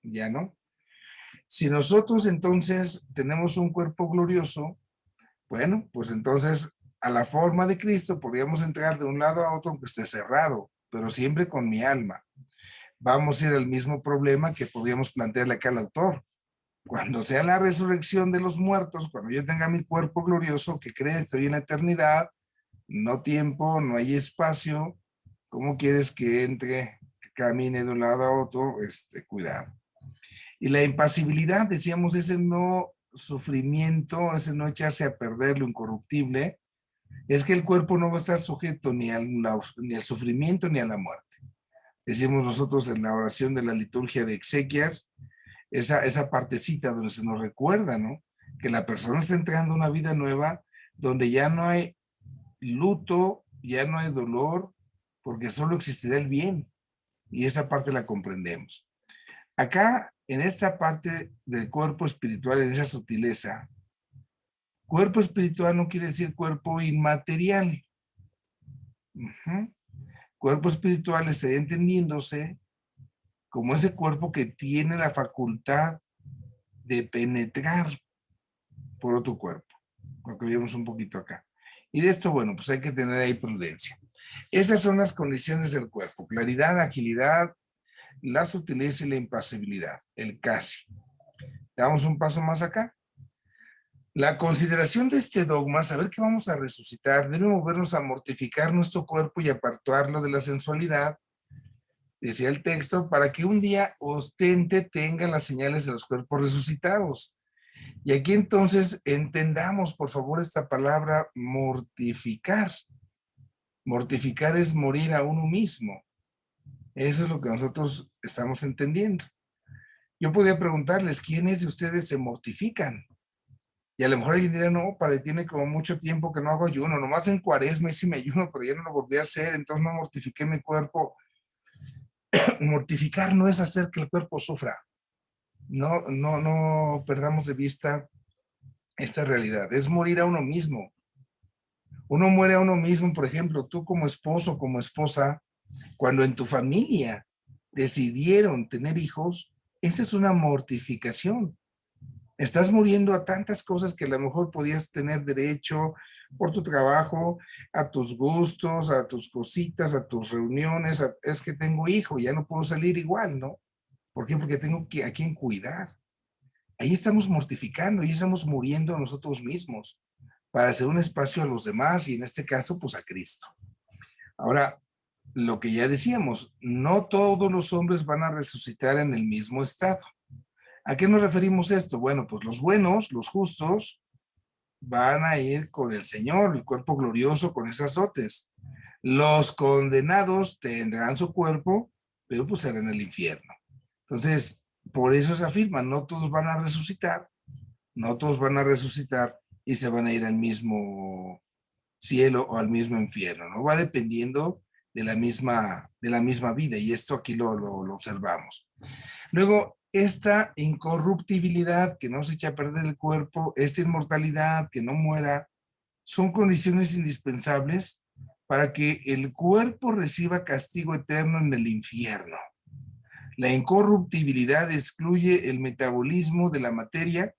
Ya no. Si nosotros entonces tenemos un cuerpo glorioso, bueno, pues entonces a la forma de Cristo podríamos entrar de un lado a otro aunque esté cerrado, pero siempre con mi alma. Vamos a ir al mismo problema que podríamos plantearle acá al autor. Cuando sea la resurrección de los muertos, cuando yo tenga mi cuerpo glorioso, que cree estoy en la eternidad, no tiempo, no hay espacio, ¿cómo quieres que entre, que camine de un lado a otro? Cuidado. Y la impasibilidad, decíamos, ese no sufrimiento, ese no echarse a perder lo incorruptible, es que el cuerpo no va a estar sujeto ni al sufrimiento ni a la muerte. Decimos nosotros en la oración de la liturgia de exequias, esa partecita donde se nos recuerda, ¿no? Que la persona está entrando a una vida nueva donde ya no hay luto, ya no hay dolor, porque solo existirá el bien. Y esa parte la comprendemos. Acá, en esta parte del cuerpo espiritual, en esa sutileza, cuerpo espiritual no quiere decir cuerpo inmaterial. Cuerpo espiritual estaría entendiéndose como ese cuerpo que tiene la facultad de penetrar por otro cuerpo, lo que vimos un poquito acá. Y de esto, bueno, pues hay que tener ahí prudencia. Esas son las condiciones del cuerpo: claridad, agilidad, la sutileza y la impasibilidad, el casi. Damos un paso más acá. La consideración de este dogma, saber que vamos a resucitar, debe movernos a mortificar nuestro cuerpo y apartarlo de la sensualidad, decía el texto, para que un día ostente tenga las señales de los cuerpos resucitados. Y aquí entonces entendamos, por favor, esta palabra mortificar. Mortificar es morir a uno mismo. Eso es lo que nosotros estamos entendiendo. Yo podría preguntarles, ¿quiénes de ustedes se mortifican? Y a lo mejor alguien dirá, no, padre, tiene como mucho tiempo que no hago ayuno, nomás en Cuaresma y sí me ayuno, pero ya no lo volví a hacer, entonces no mortifiqué mi cuerpo. Mortificar no es hacer que el cuerpo sufra. No perdamos de vista esta realidad. Es morir a uno mismo. Uno muere a uno mismo, por ejemplo, tú como esposo, como esposa, cuando en tu familia decidieron tener hijos, esa es una mortificación. Estás muriendo a tantas cosas que a lo mejor podías tener derecho por tu trabajo, a tus gustos, a tus cositas, a tus reuniones. Es que tengo hijo, ya no puedo salir igual, ¿no? ¿Por qué? Porque tengo a quien cuidar. Ahí estamos mortificando, ahí estamos muriendo a nosotros mismos para hacer un espacio a los demás y en este caso, pues a Cristo. Ahora, lo que ya decíamos, no todos los hombres van a resucitar en el mismo estado. ¿A qué nos referimos esto? Bueno, pues los buenos, los justos, van a ir con el Señor, el cuerpo glorioso con esas dotes. Los condenados tendrán su cuerpo, pero pues serán en el infierno. Entonces, por eso se afirma, no todos van a resucitar, no todos van a resucitar y se van a ir al mismo cielo o al mismo infierno, ¿no? Va dependiendo de la misma vida y esto aquí lo observamos. Luego, esta incorruptibilidad, que no se echa a perder el cuerpo, esta inmortalidad, que no muera, son condiciones indispensables para que el cuerpo reciba castigo eterno en el infierno. La incorruptibilidad excluye el metabolismo de la materia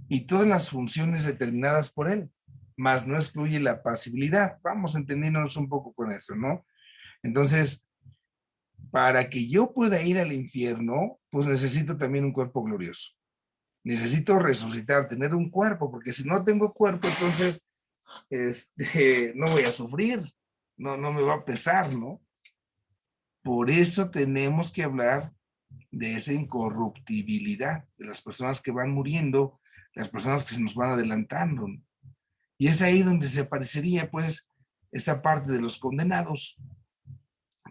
y todas las funciones determinadas por él, mas no excluye la pasibilidad. Vamos entendiéndonos un poco con eso, ¿no? Entonces, para que yo pueda ir al infierno, pues necesito también un cuerpo glorioso. Necesito resucitar, tener un cuerpo, porque si no tengo cuerpo, entonces no voy a sufrir, no me va a pesar, ¿no? Por eso tenemos que hablar de esa incorruptibilidad, de las personas que van muriendo las personas que se nos van adelantando, ¿no? Y es ahí donde se aparecería, pues, esa parte de los condenados,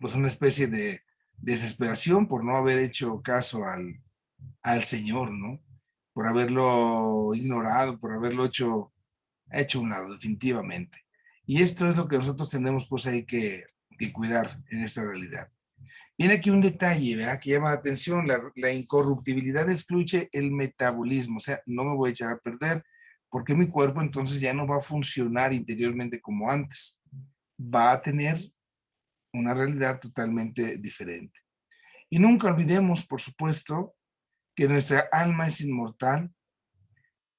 pues una especie de desesperación por no haber hecho caso al Señor, ¿no? Por haberlo ignorado, por haberlo hecho a un lado, definitivamente. Y esto es lo que nosotros tenemos, pues, ahí que cuidar en esta realidad. Viene aquí un detalle, ¿verdad?, que llama la atención. La incorruptibilidad excluye el metabolismo, o sea, no me voy a echar a perder, porque mi cuerpo entonces ya no va a funcionar interiormente como antes. Va a tener una realidad totalmente diferente. Y nunca olvidemos, por supuesto, que nuestra alma es inmortal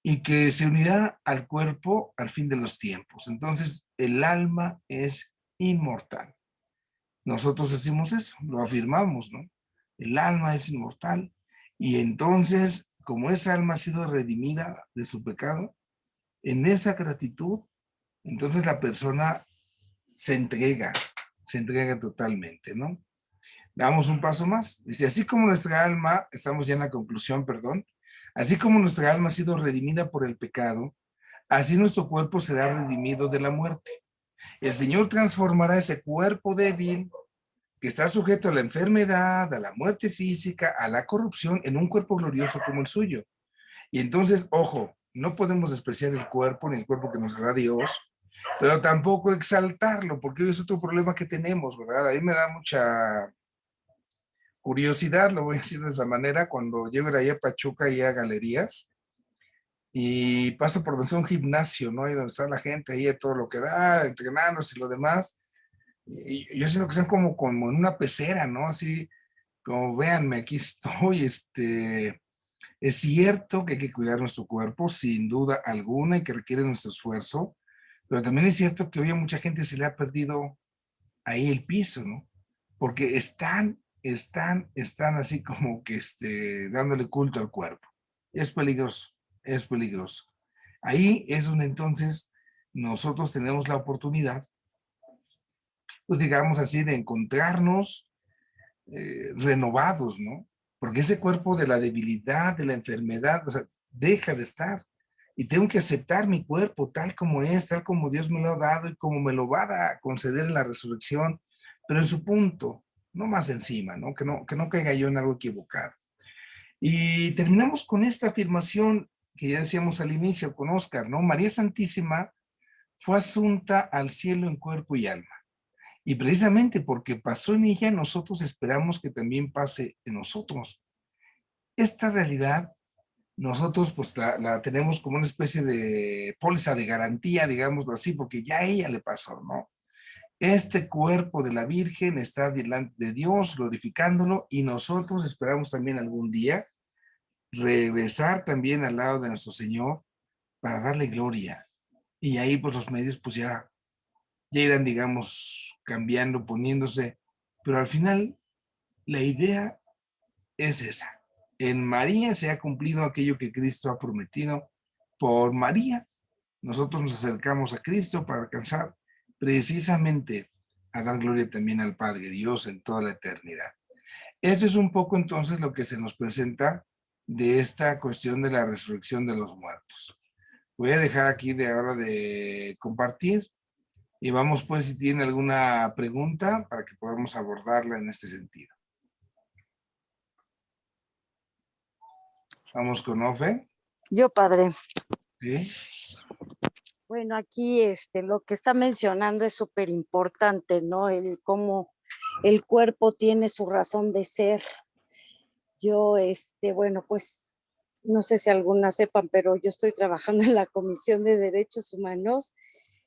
y que se unirá al cuerpo al fin de los tiempos. Entonces, el alma es inmortal. Nosotros decimos eso, lo afirmamos, ¿no? El alma es inmortal. Y entonces, como esa alma ha sido redimida de su pecado, en esa gratitud, entonces la persona se entrega totalmente, ¿no? Damos un paso más. Dice, así como nuestra alma, estamos ya en la conclusión, perdón, así como nuestra alma ha sido redimida por el pecado, así nuestro cuerpo será redimido de la muerte. El Señor transformará ese cuerpo débil que está sujeto a la enfermedad, a la muerte física, a la corrupción, en un cuerpo glorioso como el suyo. Y entonces, ojo, no podemos despreciar el cuerpo, ni el cuerpo que nos da Dios, pero tampoco exaltarlo, porque es otro problema que tenemos, ¿verdad? A mí me da mucha curiosidad, lo voy a decir de esa manera, cuando llego ahí a Pachuca y a galerías, y paso por donde está un gimnasio, ¿no? Ahí donde está la gente, ahí a todo lo que da, entrenándose y lo demás, y yo siento que están como en una pecera, ¿no? Así, como véanme, aquí estoy, es cierto que hay que cuidar nuestro cuerpo, sin duda alguna, y que requiere nuestro esfuerzo, pero también es cierto que hoy a mucha gente se le ha perdido ahí el piso, ¿no? Porque están así como que dándole culto al cuerpo. Es peligroso, es peligroso. Ahí es donde entonces nosotros tenemos la oportunidad, pues digamos así, de encontrarnos renovados, ¿no? Porque ese cuerpo de la debilidad, de la enfermedad, o sea, deja de estar. Y tengo que aceptar mi cuerpo tal como es, tal como Dios me lo ha dado y como me lo va a conceder en la resurrección, pero en su punto, no más encima, ¿no? Que no caiga yo en algo equivocado. Y terminamos con esta afirmación que ya decíamos al inicio con Oscar, ¿no? María Santísima fue asunta al cielo en cuerpo y alma. Y precisamente porque pasó en ella, nosotros esperamos que también pase en nosotros. Esta realidad, nosotros pues la tenemos como una especie de póliza de garantía, digámoslo así, porque ya a ella le pasó, ¿no? Este cuerpo de la Virgen está delante de Dios, glorificándolo, y nosotros esperamos también algún día regresar también al lado de nuestro Señor para darle gloria. Y ahí pues los medios pues ya irán, digamos, cambiando, poniéndose, pero al final la idea es esa. En María se ha cumplido aquello que Cristo ha prometido. Por María, nosotros nos acercamos a Cristo para alcanzar precisamente a dar gloria también al Padre Dios en toda la eternidad. Eso es un poco entonces lo que se nos presenta de esta cuestión de la resurrección de los muertos. Voy a dejar aquí de ahora de compartir. Y vamos pues si tiene alguna pregunta para que podamos abordarla en este sentido. Vamos con Ofe. Yo, padre. ¿Sí? Bueno, aquí lo que está mencionando es súper importante, ¿no? El cómo el cuerpo tiene su razón de ser. Yo, bueno, pues no sé si algunas sepan, pero yo estoy trabajando en la Comisión de Derechos Humanos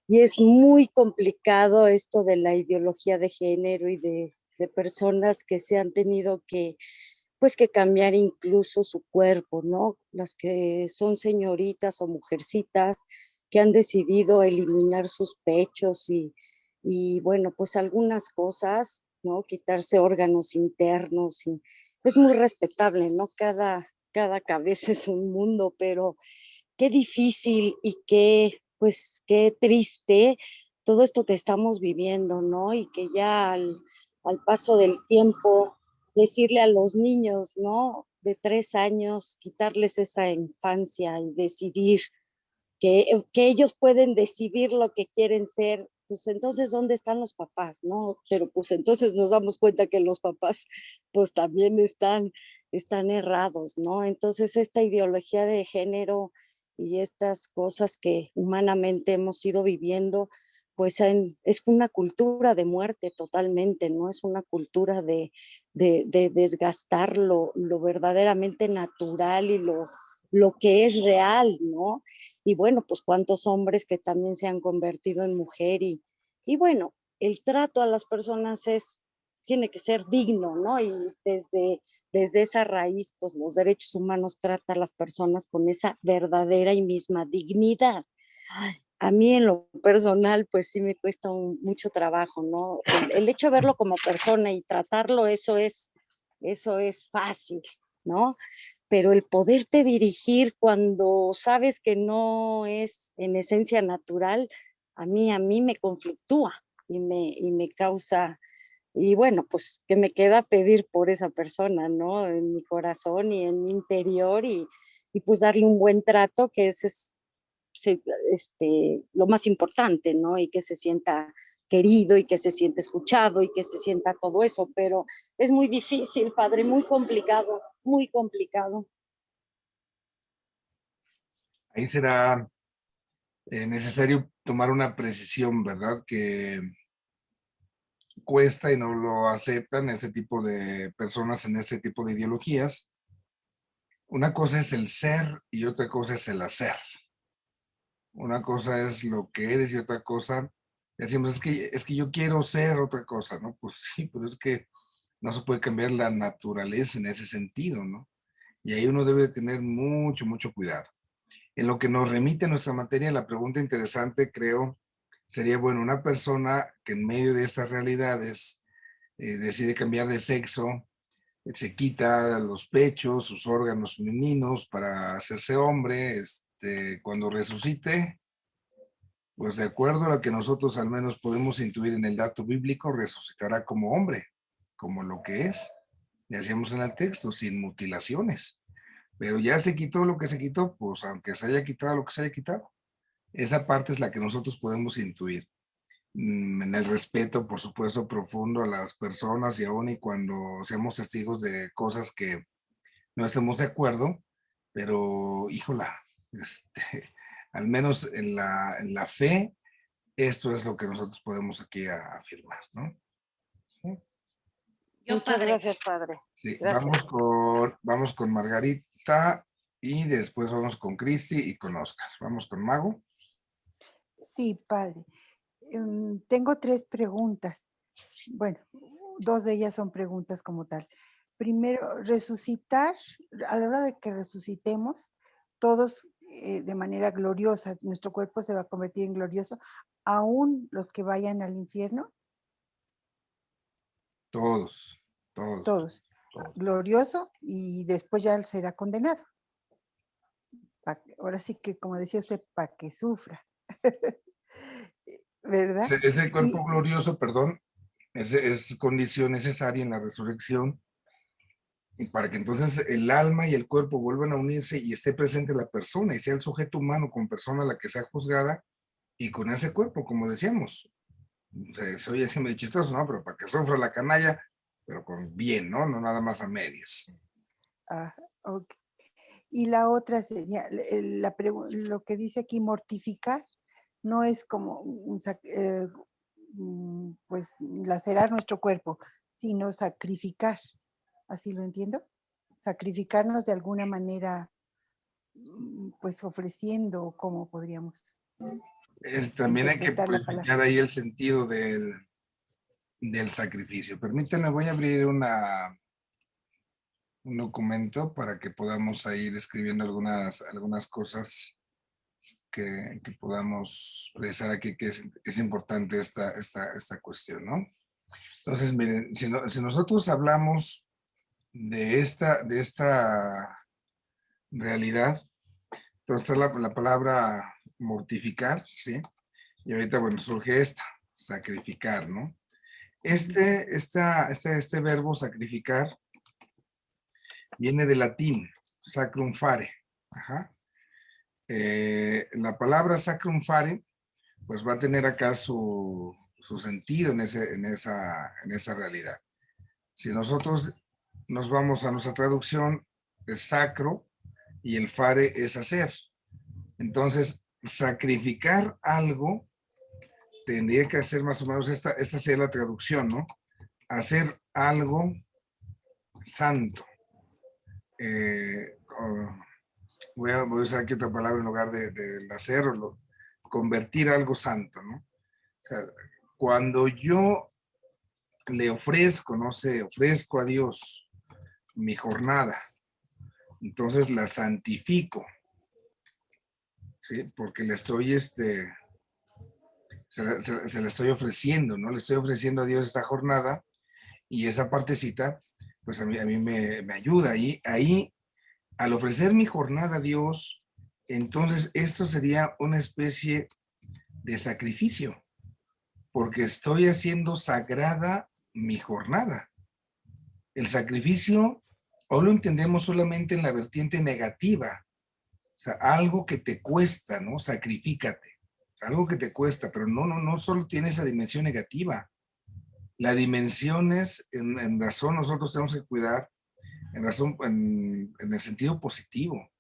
y es muy complicado esto de la ideología de género y de personas que se han tenido que, pues, que cambiar incluso su cuerpo, ¿no? Las que son señoritas o mujercitas que han decidido eliminar sus pechos y bueno, pues algunas cosas, ¿no? Quitarse órganos internos y es muy respetable, ¿no? Cada cabeza es un mundo, pero qué difícil y pues, qué triste todo esto que estamos viviendo, ¿no? Y que ya al paso del tiempo, decirle a los niños, ¿no? de 3 años, quitarles esa infancia y decidir que ellos pueden decidir lo que quieren ser, pues entonces, ¿dónde están los papás? ¿No? Pero pues entonces nos damos cuenta que los papás pues también están errados, ¿no? Entonces esta ideología de género y estas cosas que humanamente hemos ido viviendo, pues es una cultura de muerte totalmente, ¿no? Es una cultura de desgastar lo verdaderamente natural y lo que es real, ¿no? Y bueno, pues cuántos hombres que también se han convertido en mujer y bueno, el trato a las personas tiene que ser digno, ¿no? Y desde esa raíz, pues los derechos humanos trata a las personas con esa verdadera y misma dignidad. Ay, a mí en lo personal, pues sí me cuesta mucho trabajo, ¿no? El hecho de verlo como persona y tratarlo, eso es fácil, ¿no? Pero el poderte dirigir cuando sabes que no es en esencia natural, a mí me conflictúa y me causa, y bueno, pues que me queda pedir por esa persona, ¿no? En mi corazón y en mi interior y pues darle un buen trato, que ese es lo más importante, ¿no? Y que se sienta querido y que se sienta escuchado y que se sienta todo eso, pero es muy difícil, padre, muy complicado, muy complicado. Ahí será necesario tomar una precisión, ¿verdad? Que cuesta y no lo aceptan ese tipo de personas en ese tipo de ideologías. Una cosa es el ser y otra cosa es el hacer. Una cosa es lo que eres y otra cosa, decimos, es que yo quiero ser otra cosa, ¿no? Pues sí, pero es que no se puede cambiar la naturaleza en ese sentido, ¿no? Y ahí uno debe tener mucho, mucho cuidado. En lo que nos remite nuestra materia, la pregunta interesante, creo, sería, bueno, una persona que en medio de estas realidades decide cambiar de sexo, se quita los pechos, sus órganos femeninos para hacerse hombre, cuando resucite, pues de acuerdo a lo que nosotros al menos podemos intuir en el dato bíblico, resucitará como hombre, como lo que es. Decíamos en el texto, sin mutilaciones. Pero ya se quitó lo que se quitó, pues aunque se haya quitado lo que se haya quitado. Esa parte es la que nosotros podemos intuir. En el respeto, por supuesto, profundo a las personas y aún y cuando seamos testigos de cosas que no estemos de acuerdo, pero híjola, al menos en la fe, esto es lo que nosotros podemos aquí afirmar, ¿no? Muchas gracias, padre. Sí, Gracias. vamos con Margarita y después vamos con Cristi y con Oscar. Vamos con Mago. Sí, padre. Tengo 3 preguntas. Bueno, 2 de ellas son preguntas como tal. Primero, resucitar, a la hora de que resucitemos, todos de manera gloriosa, nuestro cuerpo se va a convertir en glorioso, aún los que vayan al infierno, Todos. todos. Glorioso y después ya será condenado. Ahora sí que, como decía usted, para que sufra. ¿Verdad? Ese cuerpo Y glorioso, perdón, es condición necesaria en la resurrección y para que entonces el alma y el cuerpo vuelvan a unirse y esté presente la persona y sea el sujeto humano con persona a la que sea juzgada y con ese cuerpo, como decíamos. Se oye así medio chistoso, ¿no? Pero para que sufra la canalla, pero con bien, ¿no? No nada más a medias. ok. Y la otra sería, lo que dice aquí, mortificar, no es como pues lacerar nuestro cuerpo, sino sacrificar. ¿Así lo entiendo? Sacrificarnos de alguna manera, pues ofreciendo, ¿cómo podríamos También hay que interpretar la palabra? explicar ahí el sentido del sacrificio. Permítanme, voy a abrir un documento para que podamos ir escribiendo algunas cosas que podamos realizar aquí, que es importante esta cuestión, ¿no? Entonces, miren, si nosotros hablamos de esta realidad, entonces está la palabra mortificar, ¿sí? Y ahorita, bueno, surge sacrificar, ¿no? Este verbo sacrificar viene del latín, sacrum fare. Ajá. La palabra sacrum fare, pues va a tener acá su sentido en esa realidad. Si nosotros nos vamos a nuestra traducción, es sacro y el fare es hacer. Entonces, sacrificar algo tendría que hacer más o menos, esta sería la traducción, ¿no? Hacer algo santo. Voy a usar aquí otra palabra en lugar del hacer, o convertir algo santo, ¿no? O sea, cuando yo le ofrezco, no sé, ofrezco a Dios mi jornada, entonces la santifico, ¿sí? Porque le estoy, se la estoy ofreciendo, ¿no? Le estoy ofreciendo a Dios esta jornada y esa partecita, pues a mí me ayuda. Ahí, al ofrecer mi jornada a Dios, entonces esto sería una especie de sacrificio, porque estoy haciendo sagrada mi jornada. El sacrificio, o lo entendemos solamente en la vertiente negativa, o sea, algo que te cuesta, ¿no? Sacrifícate. O sea, algo que te cuesta, pero no solo tiene esa dimensión negativa. La dimensión es, en razón, nosotros tenemos que cuidar, en razón, en el sentido positivo.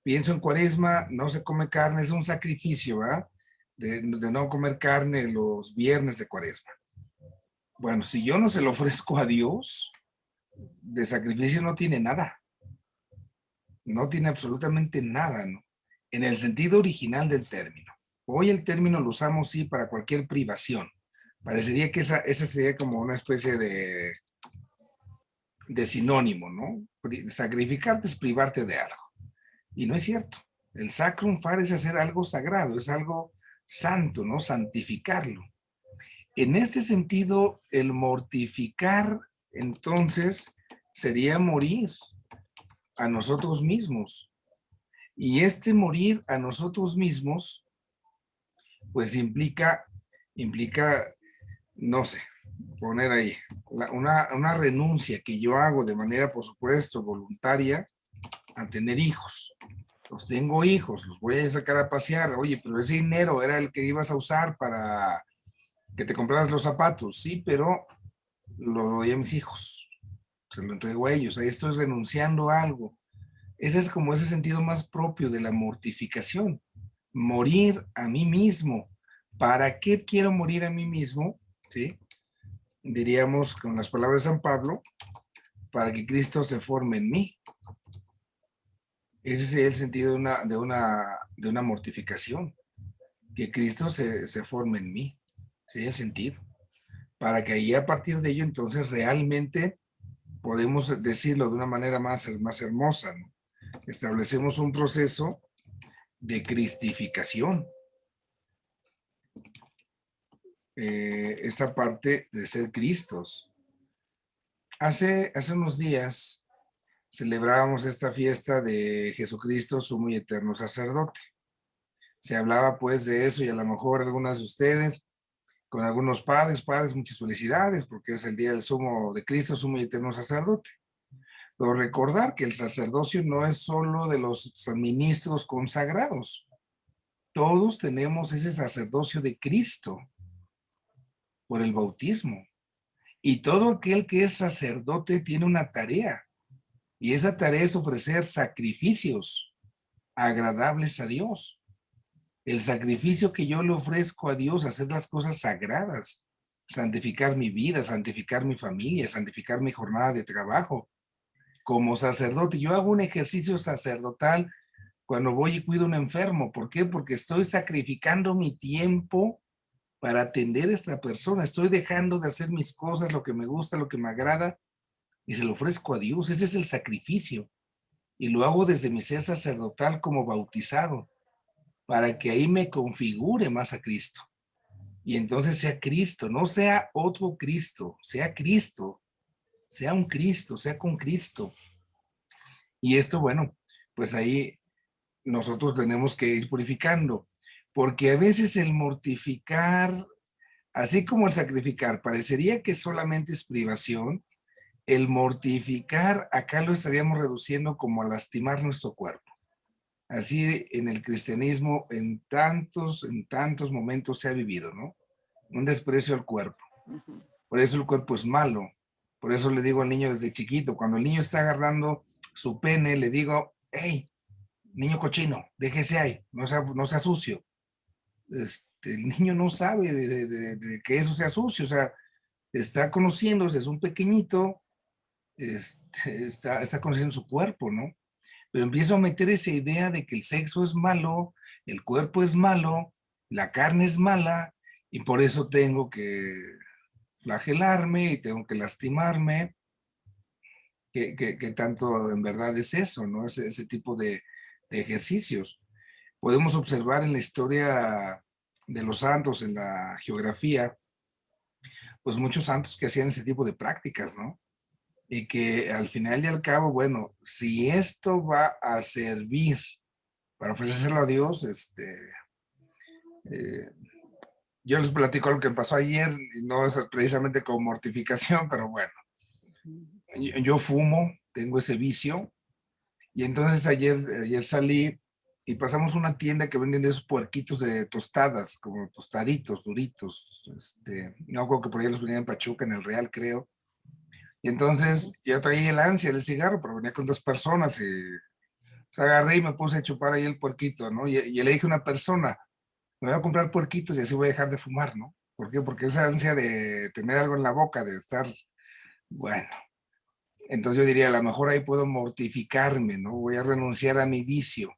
Pienso en Cuaresma, no se come carne, es un sacrificio, ¿verdad? De no comer carne los viernes de Cuaresma. Bueno, si yo no se lo ofrezco a Dios, de sacrificio no tiene nada. No tiene absolutamente nada, ¿no? En el sentido original del término. Hoy el término lo usamos, sí, para cualquier privación. Parecería que esa sería como una especie de sinónimo, ¿no? Sacrificarte es privarte de algo. Y no es cierto. El sacrum fare es hacer algo sagrado, es algo santo, ¿no? Santificarlo. En este sentido, el mortificar, entonces, sería morir a nosotros mismos. Y este morir a nosotros mismos, pues implica, no sé, poner ahí, una renuncia que yo hago de manera, por supuesto, voluntaria, a tener hijos. Los tengo hijos, los voy a sacar a pasear. Oye, pero ese dinero era el que ibas a usar para que te compraras los zapatos. Sí, pero lo doy a mis hijos. Se lo entrego a ellos. Ahí estoy renunciando a algo. Ese es como ese sentido más propio de la mortificación. Morir a mí mismo. ¿Para qué quiero morir a mí mismo? ¿Sí? Diríamos con las palabras de San Pablo, para que Cristo se forme en mí. Ese sería el sentido de una mortificación. Que Cristo se forme en mí. Sería el sentido. Para que ahí a partir de ello entonces realmente podemos decirlo de una manera más hermosa, ¿no? Establecemos un proceso de cristificación. Esta parte de ser Cristos. Hace unos días celebrábamos esta fiesta de Jesucristo, sumo y eterno sacerdote. Se hablaba pues de eso y a lo mejor algunas de ustedes, con algunos padres, muchas felicidades porque es el día del sumo de Cristo, sumo y eterno sacerdote. Pero recordar que el sacerdocio no es solo de los ministros consagrados. Todos tenemos ese sacerdocio de Cristo por el bautismo. Y todo aquel que es sacerdote tiene una tarea. Y esa tarea es ofrecer sacrificios agradables a Dios. El sacrificio que yo le ofrezco a Dios, hacer las cosas sagradas, santificar mi vida, santificar mi familia, santificar mi jornada de trabajo. Como sacerdote, yo hago un ejercicio sacerdotal cuando voy y cuido a un enfermo. ¿Por qué? Porque estoy sacrificando mi tiempo para atender a esta persona. Estoy dejando de hacer mis cosas, lo que me gusta, lo que me agrada, y se lo ofrezco a Dios. Ese es el sacrificio. Y lo hago desde mi ser sacerdotal como bautizado, para que ahí me configure más a Cristo. Y entonces sea Cristo, no sea otro Cristo, sea Cristo, sea un Cristo, sea con Cristo. Y esto, bueno, pues ahí nosotros tenemos que ir purificando, porque a veces el mortificar, así como el sacrificar, parecería que solamente es privación, el mortificar, acá lo estaríamos reduciendo como a lastimar nuestro cuerpo. Así en el cristianismo en tantos momentos se ha vivido, ¿no? Un desprecio al cuerpo. Por eso el cuerpo es malo. Por eso le digo al niño desde chiquito, cuando el niño está agarrando su pene, le digo, hey, niño cochino, déjese ahí, no sea sucio. El niño no sabe de que eso sea sucio, o sea, está conociendo desde un pequeñito, está conociendo su cuerpo, ¿no? Pero empiezo a meter esa idea de que el sexo es malo, el cuerpo es malo, la carne es mala, y por eso tengo que flagelarme y tengo que lastimarme. ¿Qué tanto en verdad es eso, no? Ese tipo de ejercicios. Podemos observar en la historia de los santos, en la geografía, pues muchos santos que hacían ese tipo de prácticas, ¿no? Y que al final y al cabo, bueno, si esto va a servir para ofrecérselo a Dios, eh, yo les platico lo que pasó ayer, y no es precisamente como mortificación, pero bueno, yo fumo, tengo ese vicio, y entonces ayer salí y pasamos una tienda que venden esos puerquitos de tostadas, como tostaditos, duritos, no creo que por ahí los venían en Pachuca, en el Real, creo. Y entonces yo traía el ansia del cigarro, pero venía con 2 personas y se agarré y me puse a chupar ahí el puerquito, ¿no? Y le dije a una persona, me voy a comprar puerquitos y así voy a dejar de fumar, ¿no? ¿Por qué? Porque esa ansia de tener algo en la boca, de estar, bueno. Entonces yo diría, a lo mejor ahí puedo mortificarme, ¿no? Voy a renunciar a mi vicio.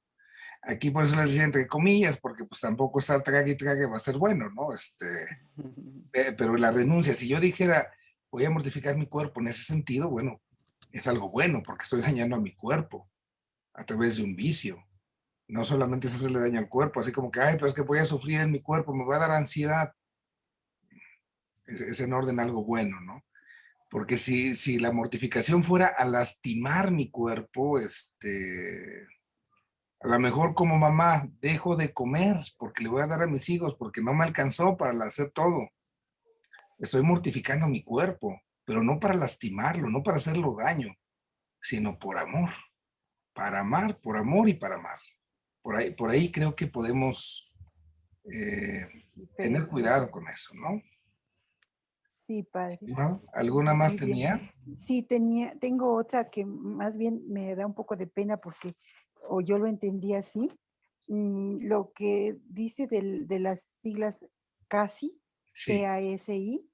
Aquí por eso les decía entre comillas, porque pues tampoco estar trague y trague va a ser bueno, ¿no? Pero la renuncia, si yo dijera, voy a mortificar mi cuerpo en ese sentido, bueno, es algo bueno, porque estoy dañando a mi cuerpo a través de un vicio. No solamente eso se le daña al cuerpo, así como que, ay, pero es que voy a sufrir en mi cuerpo, me va a dar ansiedad. Es en orden algo bueno, ¿no? Porque si la mortificación fuera a lastimar mi cuerpo, a lo mejor como mamá dejo de comer porque le voy a dar a mis hijos, porque no me alcanzó para hacer todo. Estoy mortificando mi cuerpo, pero no para lastimarlo, no para hacerlo daño, sino por amor, para amar, por amor y para amar. Por ahí creo que podemos tener cuidado con eso, ¿no? Sí, padre. ¿No? ¿Alguna más Muy bien. tenía? Sí, tengo otra que más bien me da un poco de pena porque, o yo lo entendí así, lo que dice de las siglas CASI, Sí. CASI,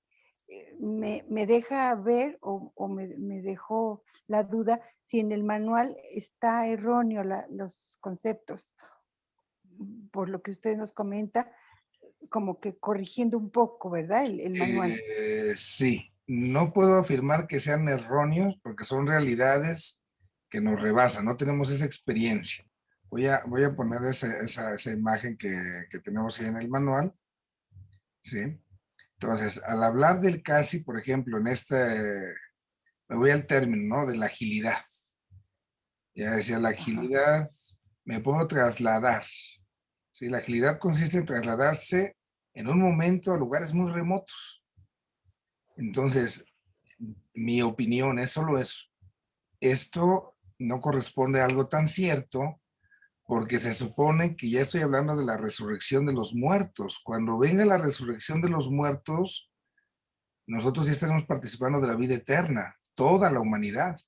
me deja ver o me dejó la duda si en el manual está erróneo los conceptos. Por lo que usted nos comenta, como que corrigiendo un poco, ¿verdad? El manual. Sí, no puedo afirmar que sean erróneos porque son realidades que nos rebasan, no tenemos esa experiencia. Voy a poner esa imagen que tenemos ahí en el manual, ¿sí? Entonces, al hablar del casi, por ejemplo, me voy al término, ¿no? De la agilidad. Ya decía, la agilidad, me puedo trasladar, ¿sí? La agilidad consiste en trasladarse en un momento a lugares muy remotos. Entonces, mi opinión es solo eso. Esto no corresponde a algo tan cierto porque se supone que ya estoy hablando de la resurrección de los muertos. Cuando venga la resurrección de los muertos, nosotros ya estaremos participando de la vida eterna, toda la humanidad.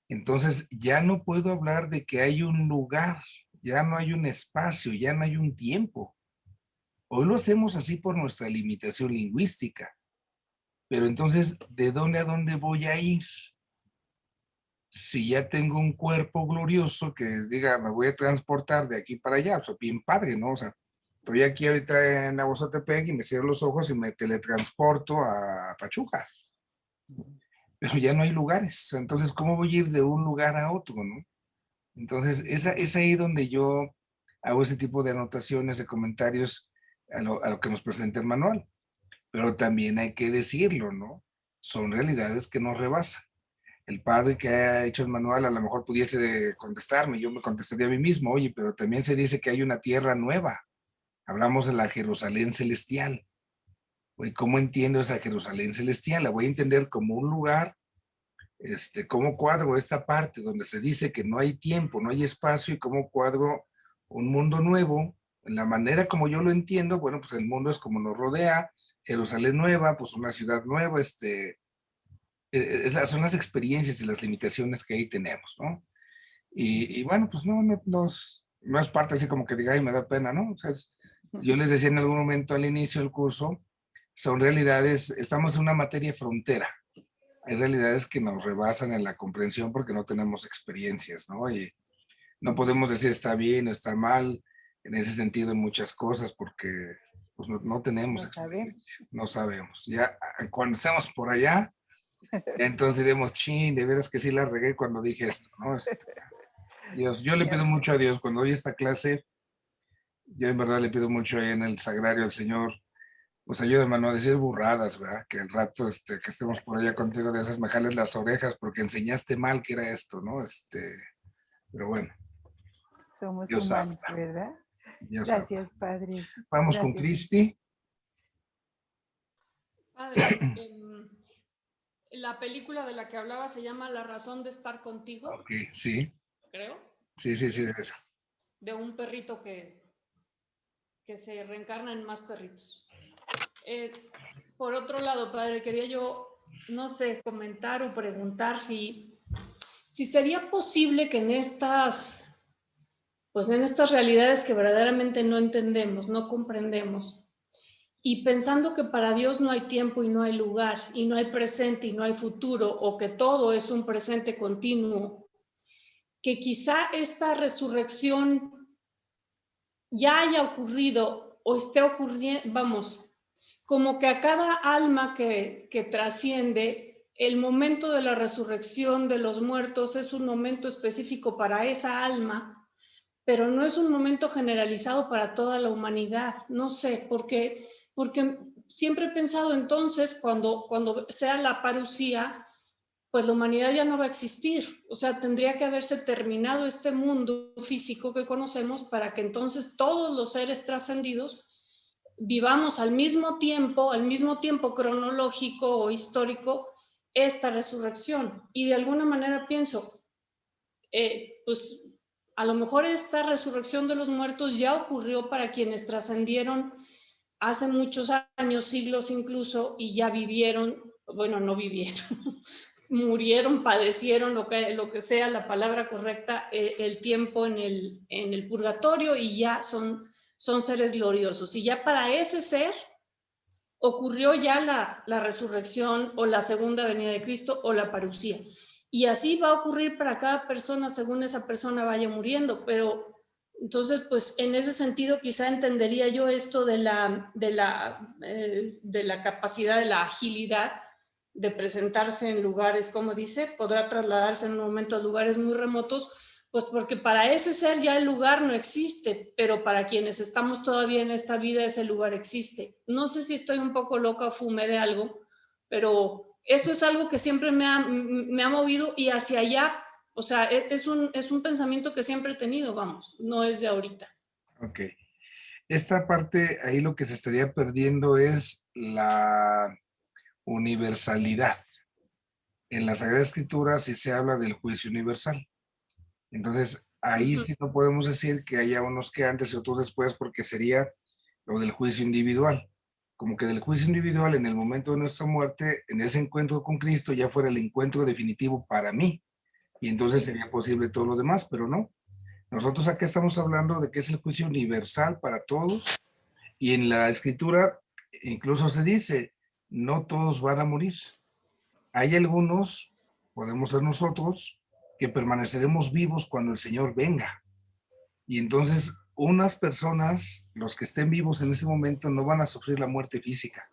Entonces ya no puedo hablar de que hay un lugar, ya no hay un espacio, ya no hay un tiempo. Hoy lo hacemos así por nuestra limitación lingüística. Pero entonces, ¿de dónde a dónde voy a ir? Si ya tengo un cuerpo glorioso que diga, me voy a transportar de aquí para allá, o sea, bien padre, ¿no? O sea, estoy aquí ahorita en Aguazotepec y me cierro los ojos y me teletransporto a Pachuca. Pero ya no hay lugares. Entonces, ¿cómo voy a ir de un lugar a otro, no? Entonces, es ahí donde yo hago ese tipo de anotaciones, de comentarios a lo que nos presenta el manual. Pero también hay que decirlo, ¿no? Son realidades que nos rebasan. El padre que ha hecho el manual a lo mejor pudiese contestarme, yo me contestaría a mí mismo, oye, pero también se dice que hay una tierra nueva. Hablamos de la Jerusalén celestial. Oye, ¿cómo entiendo esa Jerusalén celestial? La voy a entender como un lugar cómo cuadro esta parte donde se dice que no hay tiempo, no hay espacio, y cómo cuadro un mundo nuevo. En la manera como yo lo entiendo, bueno, pues el mundo es como nos rodea, Jerusalén nueva, pues una ciudad nueva, son las experiencias y las limitaciones que ahí tenemos, ¿no? Y bueno, pues no es parte así como que diga, ay, me da pena, ¿no? O sea, yo les decía en algún momento al inicio del curso, son realidades, estamos en una materia frontera. Hay realidades que nos rebasan en la comprensión porque no tenemos experiencias, ¿no? Y no podemos decir está bien o está mal en ese sentido en muchas cosas porque pues no tenemos No sabemos. experiencia, no sabemos. Ya cuando estamos por allá, entonces diremos, chin, de veras que sí la regué cuando dije esto, ¿no? Dios, yo le pido mucho a Dios cuando doy esta clase, yo en verdad le pido mucho ahí en el sagrario al Señor, pues ayúdame a no decir burradas, ¿verdad? Que el rato que estemos por allá contigo de esas me jales las orejas porque enseñaste mal que era esto, ¿no? Pero bueno, Somos Dios sabe, humanos, ¿verdad? Dios sabe. Gracias, Padre. Vamos con Gracias. Cristi. Padre, la película de la que hablaba se llama La razón de estar contigo, Ok, sí, creo, sí, eso. de un perrito que se reencarna en más perritos. Por otro lado, padre, quería yo, no sé, comentar o preguntar si sería posible que en estas realidades que verdaderamente no entendemos, no comprendemos, y pensando que para Dios no hay tiempo y no hay lugar, y no hay presente y no hay futuro, o que todo es un presente continuo, que quizá esta resurrección ya haya ocurrido o esté ocurriendo, vamos, como que a cada alma que trasciende, el momento de la resurrección de los muertos es un momento específico para esa alma, pero no es un momento generalizado para toda la humanidad. No sé, porque siempre he pensado entonces, cuando sea la parusía, pues la humanidad ya no va a existir. O sea, tendría que haberse terminado este mundo físico que conocemos para que entonces todos los seres trascendidos vivamos al mismo tiempo cronológico o histórico, esta resurrección. Y de alguna manera pienso, pues a lo mejor esta resurrección de los muertos ya ocurrió para quienes trascendieron hace muchos años, siglos incluso, y ya vivieron, bueno, no vivieron, murieron, padecieron, lo que sea la palabra correcta, el tiempo en el purgatorio, y ya son seres gloriosos. Y ya para ese ser ocurrió ya la resurrección o la segunda venida de Cristo o la parusía. Y así va a ocurrir para cada persona según esa persona vaya muriendo. Pero entonces, pues en ese sentido quizá entendería yo esto de la capacidad, de la agilidad de presentarse en lugares, como dice, podrá trasladarse en un momento a lugares muy remotos, pues porque para ese ser ya el lugar no existe, pero para quienes estamos todavía en esta vida ese lugar existe. No sé si estoy un poco loca o fumé de algo, pero eso es algo que siempre me ha movido, y hacia allá, o sea, es un pensamiento que siempre he tenido, vamos, no es de ahorita. Ok. Esta parte, ahí lo que se estaría perdiendo es la universalidad. En la Sagrada Escritura sí se habla del juicio universal. Entonces, ahí sí no podemos decir que haya unos que antes y otros después, porque sería lo del juicio individual. Como que del juicio individual en el momento de nuestra muerte, en ese encuentro con Cristo, ya fuera el encuentro definitivo para mí. Y entonces sería posible todo lo demás, pero no. Nosotros acá estamos hablando de que es el juicio universal para todos. Y en la Escritura incluso se dice, no todos van a morir. Hay algunos, podemos ser nosotros, que permaneceremos vivos cuando el Señor venga. Y entonces unas personas, los que estén vivos en ese momento, no van a sufrir la muerte física.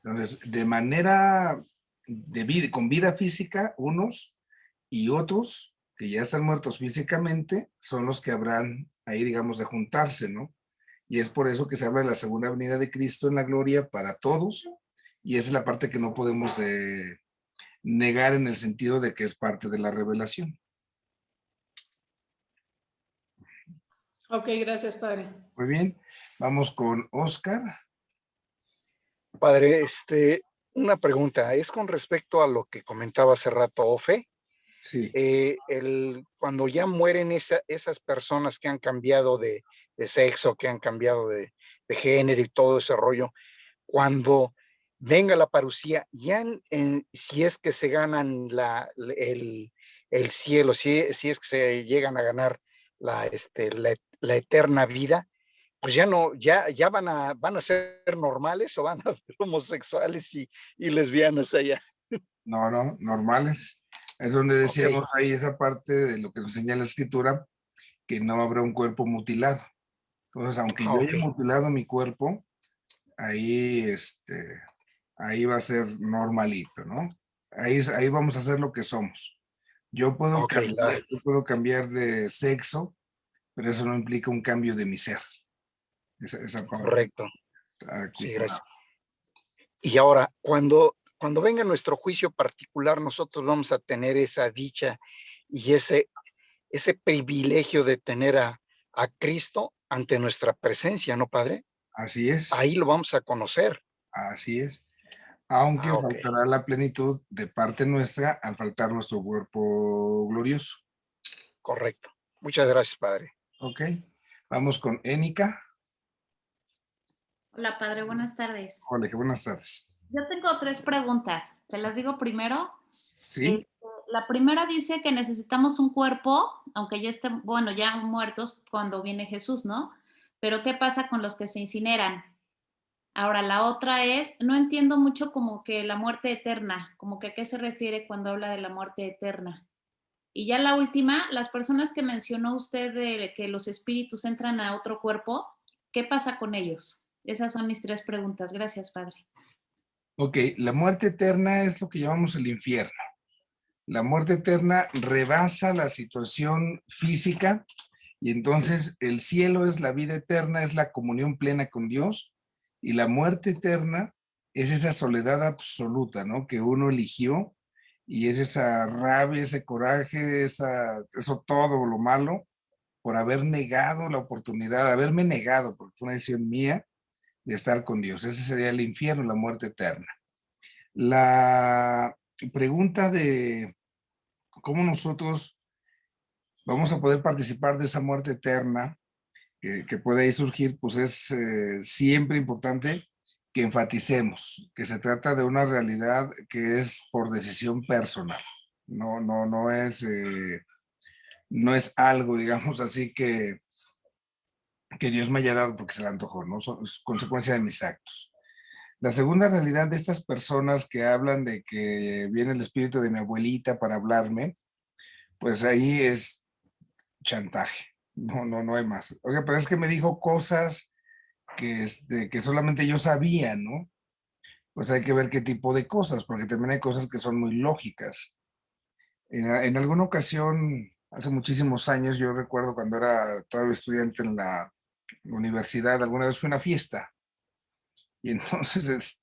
Entonces, de manera de vida, con vida física, unos, y otros que ya están muertos físicamente, son los que habrán ahí, digamos, de juntarse, ¿no? Y es por eso que se habla de la segunda venida de Cristo en la gloria para todos, y esa es la parte que no podemos negar en el sentido de que es parte de la revelación. Ok, gracias, padre. Muy bien, vamos con Oscar. Padre, una pregunta, es con respecto a lo que comentaba hace rato, Ofe. Sí, Cuando ya mueren esas personas que han cambiado de sexo, que han cambiado de género y todo ese rollo, cuando venga la parucía, ya si es que se ganan el cielo, si es que se llegan a ganar la eterna vida, pues ya no, ya van a ser normales o van a ser homosexuales y lesbianas allá. no, normales. Es donde Ok, decíamos ahí esa parte de lo que nos enseña la escritura, que no habrá un cuerpo mutilado. Entonces, aunque yo ok, haya mutilado mi cuerpo, ahí, ahí va a ser normalito, ¿no? Ahí vamos a hacer lo que somos. ok, Yo puedo cambiar de sexo, pero eso no implica un cambio de mi ser. Esa parte correcto. está aquí Sí, por gracias. ahí. Y ahora, cuando venga nuestro juicio particular, nosotros vamos a tener esa dicha y ese privilegio de tener a Cristo ante nuestra presencia, ¿no, Padre? Así es, Ahí lo vamos a conocer. así es. Aunque Ok, faltará la plenitud de parte nuestra al faltar nuestro cuerpo glorioso. correcto. Muchas gracias, Padre. Ok, vamos con Énica. Hola, padre, buenas tardes. Hola, qué buenas tardes. Yo tengo 3 preguntas. ¿Se las digo primero? Sí, La primera dice que necesitamos un cuerpo, aunque ya estén, bueno, ya muertos cuando viene Jesús, ¿no? Pero ¿qué pasa con los que se incineran? Ahora, la otra es, no entiendo mucho como que la muerte eterna, como que a qué se refiere cuando habla de la muerte eterna. Y ya la última, las personas que mencionó usted de que los espíritus entran a otro cuerpo, ¿qué pasa con ellos? Esas son mis 3 preguntas. Gracias, padre. ok, la muerte eterna es lo que llamamos el infierno. La muerte eterna rebasa la situación física y entonces el cielo es la vida eterna, es la comunión plena con Dios y la muerte eterna es esa soledad absoluta, ¿no? Que uno eligió y es esa rabia, ese coraje, eso todo lo malo por haber negado la oportunidad, haberme negado, porque fue una decisión mía de estar con Dios. Ese sería el infierno, la muerte eterna. La pregunta de cómo nosotros vamos a poder participar de esa muerte eterna que puede ahí surgir, pues es siempre importante que enfaticemos que se trata de una realidad que es por decisión personal. No es algo, digamos así, que Dios me haya dado porque se le antojó, ¿no? Es consecuencia de mis actos. La segunda realidad de estas personas que hablan de que viene el espíritu de mi abuelita para hablarme, pues ahí es chantaje. No hay más. Oye, pero es que me dijo cosas que solamente yo sabía, ¿no? Pues hay que ver qué tipo de cosas, porque también hay cosas que son muy lógicas. En alguna ocasión, hace muchísimos años, yo recuerdo cuando era todavía estudiante en la universidad, alguna vez fui a una fiesta. Y entonces,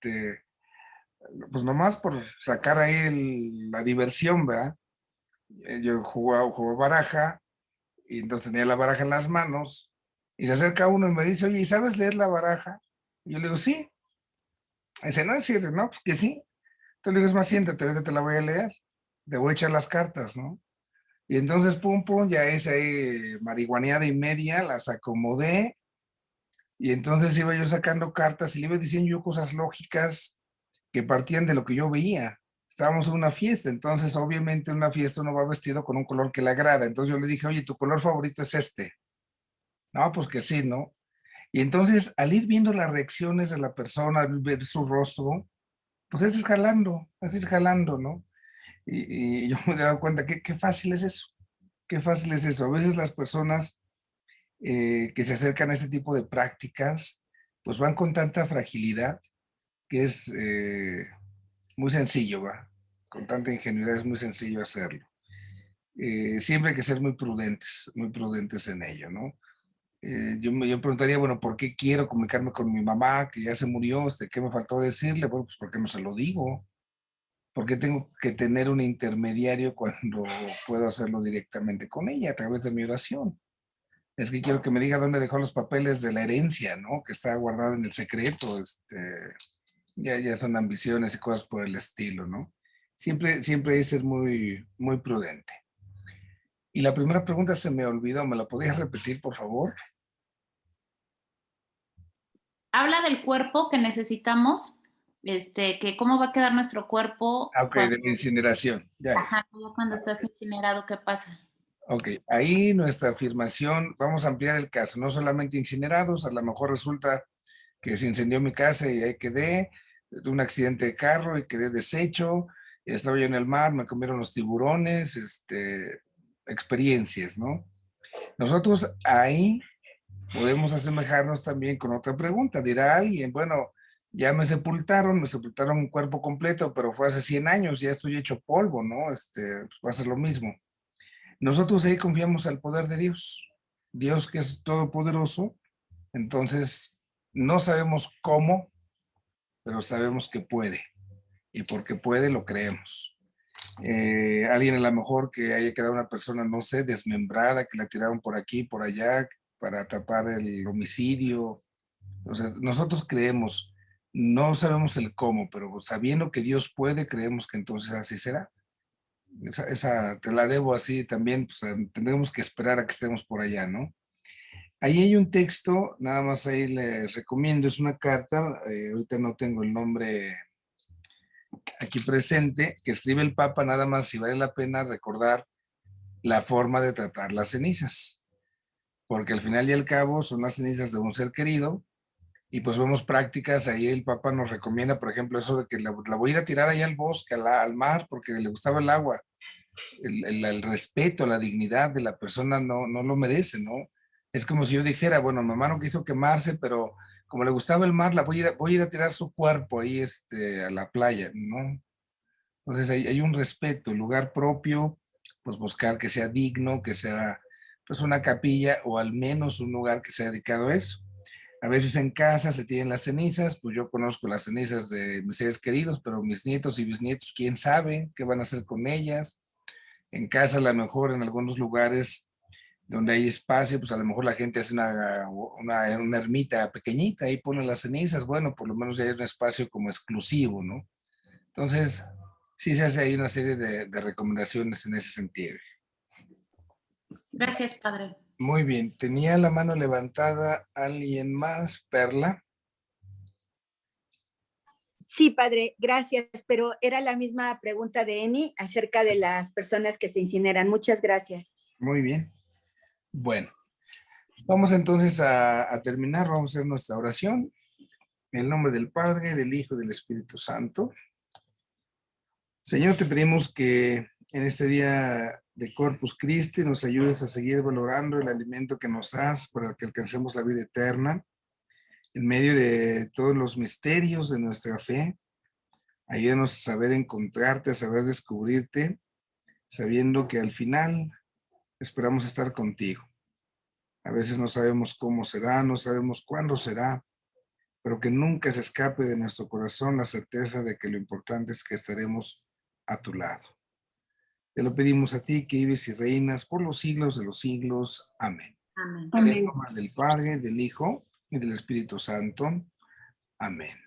pues nomás por sacar ahí la diversión, ¿verdad? Yo jugaba baraja y entonces tenía la baraja en las manos y se acerca uno y me dice, oye, ¿y sabes leer la baraja? Y yo le digo, sí. Y dice, no, es decir, no, pues que sí. Entonces le digo, es más, siéntate, ahorita te la voy a leer. Te voy a echar las cartas, ¿no? Y entonces, pum, pum, ya esa ahí marihuaneada y media, las acomodé. Y entonces iba yo sacando cartas y le iba diciendo yo cosas lógicas que partían de lo que yo veía. Estábamos en una fiesta, entonces obviamente en una fiesta uno va vestido con un color que le agrada. Entonces yo le dije, oye, ¿tu color favorito es este? No, pues que sí, ¿no? Y entonces al ir viendo las reacciones de la persona, al ver su rostro, pues es ir jalando, ¿no? Y yo me he dado cuenta que qué fácil es eso, qué fácil es eso. A veces las personas que se acercan a este tipo de prácticas, pues van con tanta fragilidad que es muy sencillo, va. Con tanta ingenuidad es muy sencillo hacerlo. Siempre hay que ser muy prudentes en ello, ¿no? Yo preguntaría, bueno, ¿por qué quiero comunicarme con mi mamá que ya se murió? ¿Qué me faltó decirle? Bueno, pues porque no se lo digo. ¿Por qué tengo que tener un intermediario cuando puedo hacerlo directamente con ella a través de mi oración? Es que quiero que me diga dónde dejó los papeles de la herencia, ¿no? Que está guardada en el secreto, Ya son ambiciones y cosas por el estilo, ¿no? Siempre hay que ser muy, muy prudente. Y la primera pregunta se me olvidó, ¿me la podías repetir, por favor? Habla del cuerpo que necesitamos, que cómo va a quedar nuestro cuerpo Ok, de la incineración. Ya. Ajá, cuando estás incinerado, ¿qué pasa? Ok, ahí nuestra afirmación, vamos a ampliar el caso, no solamente incinerados, a lo mejor resulta que se incendió mi casa y ahí quedé, de un accidente de carro y quedé deshecho, estaba yo en el mar, me comieron los tiburones, experiencias, ¿no? Nosotros ahí podemos asemejarnos también con otra pregunta. Dirá alguien, bueno, ya me sepultaron un cuerpo completo, pero fue hace 100 años, ya estoy hecho polvo, ¿no? Pues va a ser lo mismo. Nosotros ahí confiamos al poder de Dios. Dios que es todopoderoso, entonces no sabemos cómo, pero sabemos que puede. Y porque puede, lo creemos. Alguien a lo mejor que haya quedado una persona, no sé, desmembrada, que la tiraron por aquí, por allá, para tapar el homicidio. Entonces, nosotros creemos, no sabemos el cómo, pero sabiendo que Dios puede, creemos que entonces así será. Esa te la debo así también, pues tendremos que esperar a que estemos por allá, ¿no? Ahí hay un texto, nada más ahí les recomiendo, es una carta, ahorita no tengo el nombre aquí presente, que escribe el Papa, nada más si vale la pena recordar la forma de tratar las cenizas, porque al final y al cabo son las cenizas de un ser querido, y pues vemos prácticas, ahí el Papa nos recomienda, por ejemplo, eso de que la voy a ir a tirar allá al bosque, al mar, porque le gustaba el agua. El respeto, la dignidad de la persona no lo merece, ¿no? Es como si yo dijera, bueno, mamá no quiso quemarse, pero como le gustaba el mar, voy a ir a tirar su cuerpo ahí a la playa, ¿no? Entonces hay un respeto, el lugar propio, pues buscar que sea digno, que sea pues una capilla o al menos un lugar que sea dedicado a eso. A veces en casa se tienen las cenizas, pues yo conozco las cenizas de mis seres queridos, pero mis nietos y bisnietos, quién sabe qué van a hacer con ellas. En casa, a lo mejor en algunos lugares donde hay espacio, pues a lo mejor la gente hace una ermita pequeñita y pone las cenizas. Bueno, por lo menos hay un espacio como exclusivo, ¿no? Entonces, sí se hace ahí una serie de recomendaciones en ese sentido. Gracias, padre. Muy bien. ¿Tenía la mano levantada alguien más, Perla? Sí, padre, gracias, pero era la misma pregunta de Eni acerca de las personas que se incineran. Muchas gracias. Muy bien. Bueno, vamos entonces a terminar, vamos a hacer nuestra oración. En el nombre del Padre, del Hijo y del Espíritu Santo. Señor, te pedimos que en este día de Corpus Christi nos ayudes a seguir valorando el alimento que nos das para que alcancemos la vida eterna en medio de todos los misterios de nuestra fe. Ayúdanos a saber encontrarte, a saber descubrirte, sabiendo que al final esperamos estar contigo. A veces no sabemos cómo será, no sabemos cuándo será, pero que nunca se escape de nuestro corazón la certeza de que lo importante es que estaremos a tu lado. Te lo pedimos a ti que vives y reinas por los siglos de los siglos. Amén. Amén. En el nombre del Padre, del Hijo y del Espíritu Santo. Amén.